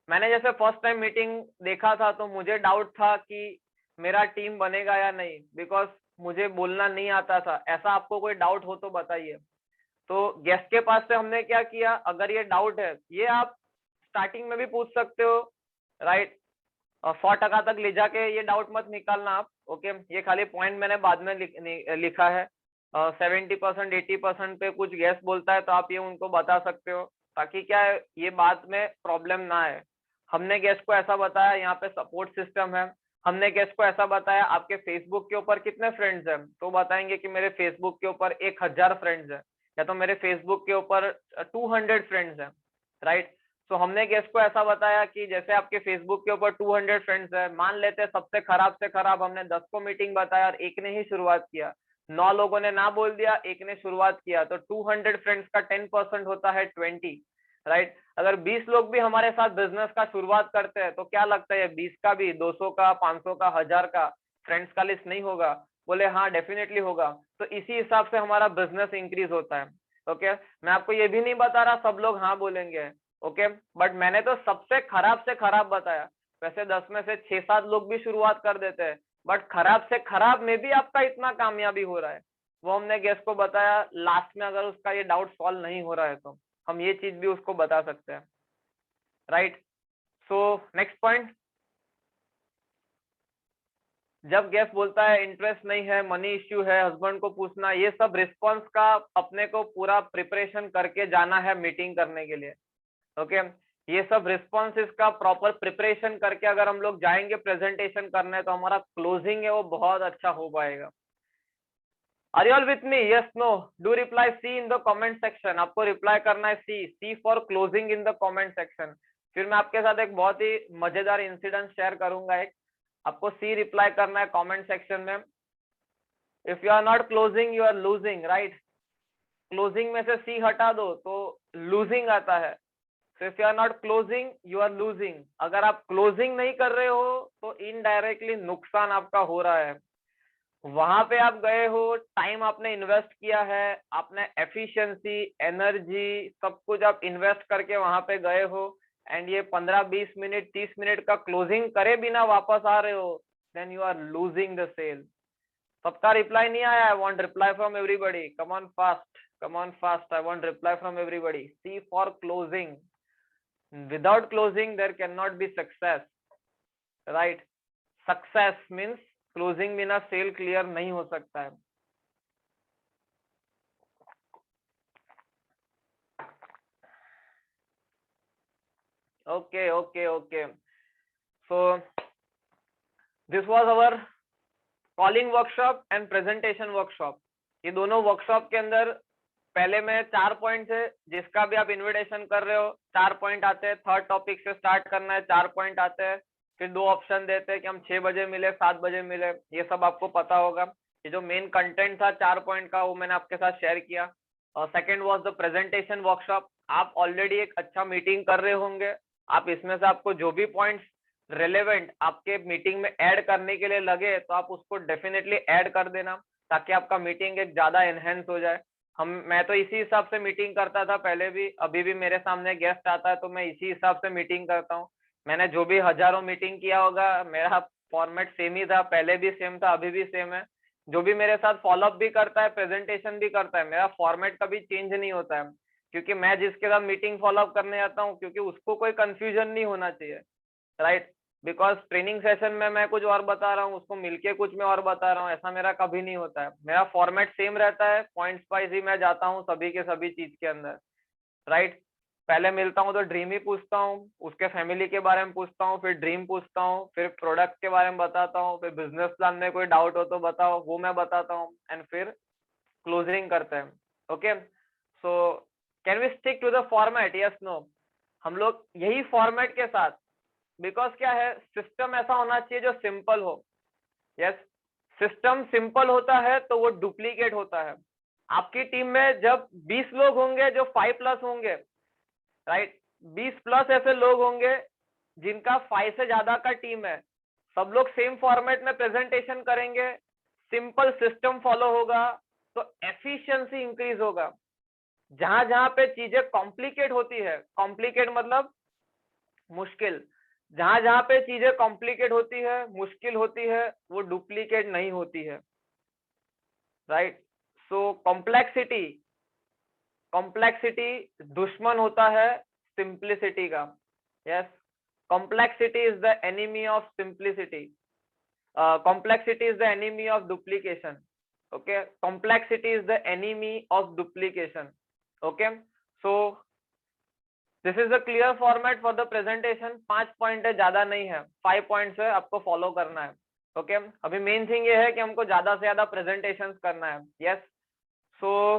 मैंने जैसे फर्स्ट टाइम मीटिंग देखा था तो मुझे डाउट था कि मेरा टीम बनेगा या नहीं, बिकॉज मुझे बोलना नहीं आता था। ऐसा आपको कोई डाउट हो तो बताइए। तो गेस्ट के पास से हमने क्या किया, अगर ये डाउट है ये आप स्टार्टिंग में भी पूछ सकते हो, राइट? 100% तक ले जाके ये डाउट मत निकालना आप। ओके, ये खाली पॉइंट मैंने बाद में लिखा है। 70% 80% पे कुछ गेस्ट बोलता है तो आप ये उनको बता सकते हो, ताकि क्या है ये बात में प्रॉब्लम ना आए। हमने गेस्ट को ऐसा बताया यहाँ पे सपोर्ट सिस्टम है। हमने गेस्ट को ऐसा बताया आपके फेसबुक के ऊपर कितने फ्रेंड्स हैं, तो बताएंगे कि मेरे फेसबुक के ऊपर 1000 फ्रेंड्स हैं, या तो मेरे फेसबुक के ऊपर 200 फ्रेंड्स हैं, राइट? तो हमने गेस्ट को ऐसा बताया कि जैसे आपके फेसबुक के ऊपर 200 फ्रेंड्स है, मान लेते हैं सबसे खराब से खराब हमने 10 को मीटिंग बताया और एक ने ही शुरुआत किया, 9 लोगों ने ना बोल दिया, एक ने शुरुआत किया, तो 200 फ्रेंड्स का 10% होता है 20, राइट? अगर 20 लोग भी हमारे साथ बिजनेस का शुरुआत करते हैं तो क्या लगता है 20 का भी 200 का, 500 का, 1000 का फ्रेंड्स का लिस्ट नहीं होगा? बोले हाँ डेफिनेटली होगा। तो इसी हिसाब से हमारा बिजनेस इंक्रीज होता है। ओके, मैं आपको ये भी नहीं बता रहा सब लोग हाँ बोलेंगे, ओके, बट मैंने तो सबसे खराब से खराब बताया। वैसे 10 में से 6-7 लोग भी शुरुआत कर देते हैं, बट खराब से खराब में भी आपका इतना कामयाबी हो रहा है, वो हमने गेस्ट को बताया। लास्ट में अगर उसका ये डाउट सॉल्व नहीं हो रहा है तो हम ये चीज भी उसको बता सकते हैं, राइट? सो नेक्स्ट पॉइंट, जब गेस्ट बोलता है इंटरेस्ट नहीं है, मनी इश्यू है, हस्बैंड को पूछना, ये सब रिस्पॉन्स का अपने को पूरा प्रिपरेशन करके जाना है मीटिंग करने के लिए। ओके, ये सब रिस्पॉन्सेस का प्रॉपर प्रिपरेशन करके अगर हम लोग जाएंगे प्रेजेंटेशन करने तो हमारा क्लोजिंग है वो बहुत अच्छा हो पाएगा। Are you all with me? Yes, no? Do reply C in the comment section. आपको रिप्लाई करना है C, C for closing in the comment section. फिर मैं आपके साथ एक बहुत ही मजेदार इंसिडेंट शेयर करूंगा। एक आपको सी रिप्लाई करना है कमेंट सेक्शन में। If you are not closing you are losing, right. Closing में से सी हटा दो तो लूजिंग आता है। So if you are not closing, you are losing. अगर आप क्लोजिंग नहीं कर रहे हो तो इनडायरेक्टली नुकसान आपका हो रहा है। वहां पे आप गए हो, टाइम आपने इन्वेस्ट किया है, आपने एफिशिएंसी, एनर्जी, सब कुछ आप इन्वेस्ट करके वहां पे गए हो, एंड ये 15-20 मिनट 30 मिनट का क्लोजिंग करे बिना वापस आ रहे हो, then you are losing the sale. सबका रिप्लाई नहीं आया? I want reply from everybody, come on fast, I want reply from everybody. C for closing. Without closing there cannot be success, right? Success means closing बिना cell clear नहीं हो सकता है। Okay. So this was our calling workshop and presentation workshop। ये दोनों workshop के अंदर पहले में 4 पॉइंट है, जिसका भी आप इनविटेशन कर रहे हो 4 पॉइंट आते हैं। थर्ड टॉपिक से स्टार्ट करना है, 4 पॉइंट आते हैं। फिर 2 ऑप्शन देते हैं कि हम 6 बजे मिले, 7 बजे मिले, ये सब आपको पता होगा। ये जो मेन कंटेंट था 4 पॉइंट का वो मैंने आपके साथ शेयर किया। और second was the presentation workshop. आप ऑलरेडी एक अच्छा मीटिंग कर रहे होंगे, आप इसमें से आपको जो भी पॉइंट्स रिलेवेंट आपके मीटिंग में ऐड करने के लिए लगे तो आप उसको डेफिनेटली ऐड कर देना, ताकि आपका मीटिंग एक ज्यादा एनहेंस हो जाए। मैं तो इसी हिसाब से मीटिंग करता था पहले भी, अभी भी मेरे सामने गेस्ट आता है तो मैं इसी हिसाब से मीटिंग करता हूँ। मैंने जो भी हजारों मीटिंग किया होगा, मेरा फॉर्मेट सेम ही था, पहले भी सेम था, अभी भी सेम है। जो भी मेरे साथ फॉलोअप भी करता है, प्रेजेंटेशन भी करता है, मेरा फॉर्मेट कभी चेंज नहीं होता है, क्योंकि मैं जिसके साथ मीटिंग फॉलोअप करने जाता हूँ, क्योंकि उसको कोई कंफ्यूजन नहीं होना चाहिए, राइट। बिकॉज ट्रेनिंग सेशन में मैं कुछ और बता रहा हूँ, उसको मिलके कुछ मैं और बता रहा हूँ, ऐसा मेरा कभी नहीं होता है। मेरा फॉर्मेट सेम रहता है, पॉइंट्स वाइज ही मैं जाता हूँ सभी के सभी चीज के अंदर, राइट। पहले मिलता हूँ तो ड्रीम ही पूछता हूँ, उसके फैमिली के बारे में पूछता हूँ, फिर ड्रीम पूछता हूँ, फिर प्रोडक्ट के बारे में बताता हूँ, फिर बिजनेस प्लान में कोई डाउट हो तो बताओ, वो मैं बताता हूँ, एंड फिर क्लोजिंग करते हैं। Okay, so can we stick to the format? Yes, no. हम लोग यही फॉर्मेट के साथ, बिकॉज क्या है, सिस्टम ऐसा होना चाहिए जो सिंपल हो। यस, सिस्टम सिंपल होता है तो वो डुप्लीकेट होता है। आपकी टीम में जब 20 लोग होंगे जो 5+ होंगे, राइट, 20+ ऐसे लोग होंगे जिनका 5 से ज्यादा का टीम है, सब लोग सेम फॉर्मेट में प्रेजेंटेशन करेंगे, सिंपल सिस्टम फॉलो होगा, तो एफिशिएंसी इंक्रीज होगा। जहां जहां पे चीजें कॉम्प्लिकेट होती है, कॉम्प्लिकेट मतलब मुश्किल, जहां जहां पे चीजें कॉम्प्लिकेट होती है, मुश्किल होती है, वो डुप्लीकेट नहीं होती है, राइट। सो कॉम्प्लेक्सिटी, कॉम्प्लेक्सिटी दुश्मन होता है सिंप्लिसिटी का। Yes, complexity is the enemy of simplicity, complexity is the enemy of duplication. Okay, complexity is the enemy of duplication. Okay, so this is the clear format for the presentation. 5 point है, ज्यादा नहीं है, 5 points है, आपको follow करना है। Okay, अभी main thing ये है कि हमको ज्यादा से ज्यादा प्रेजेंटेशंस करना है। यस, सो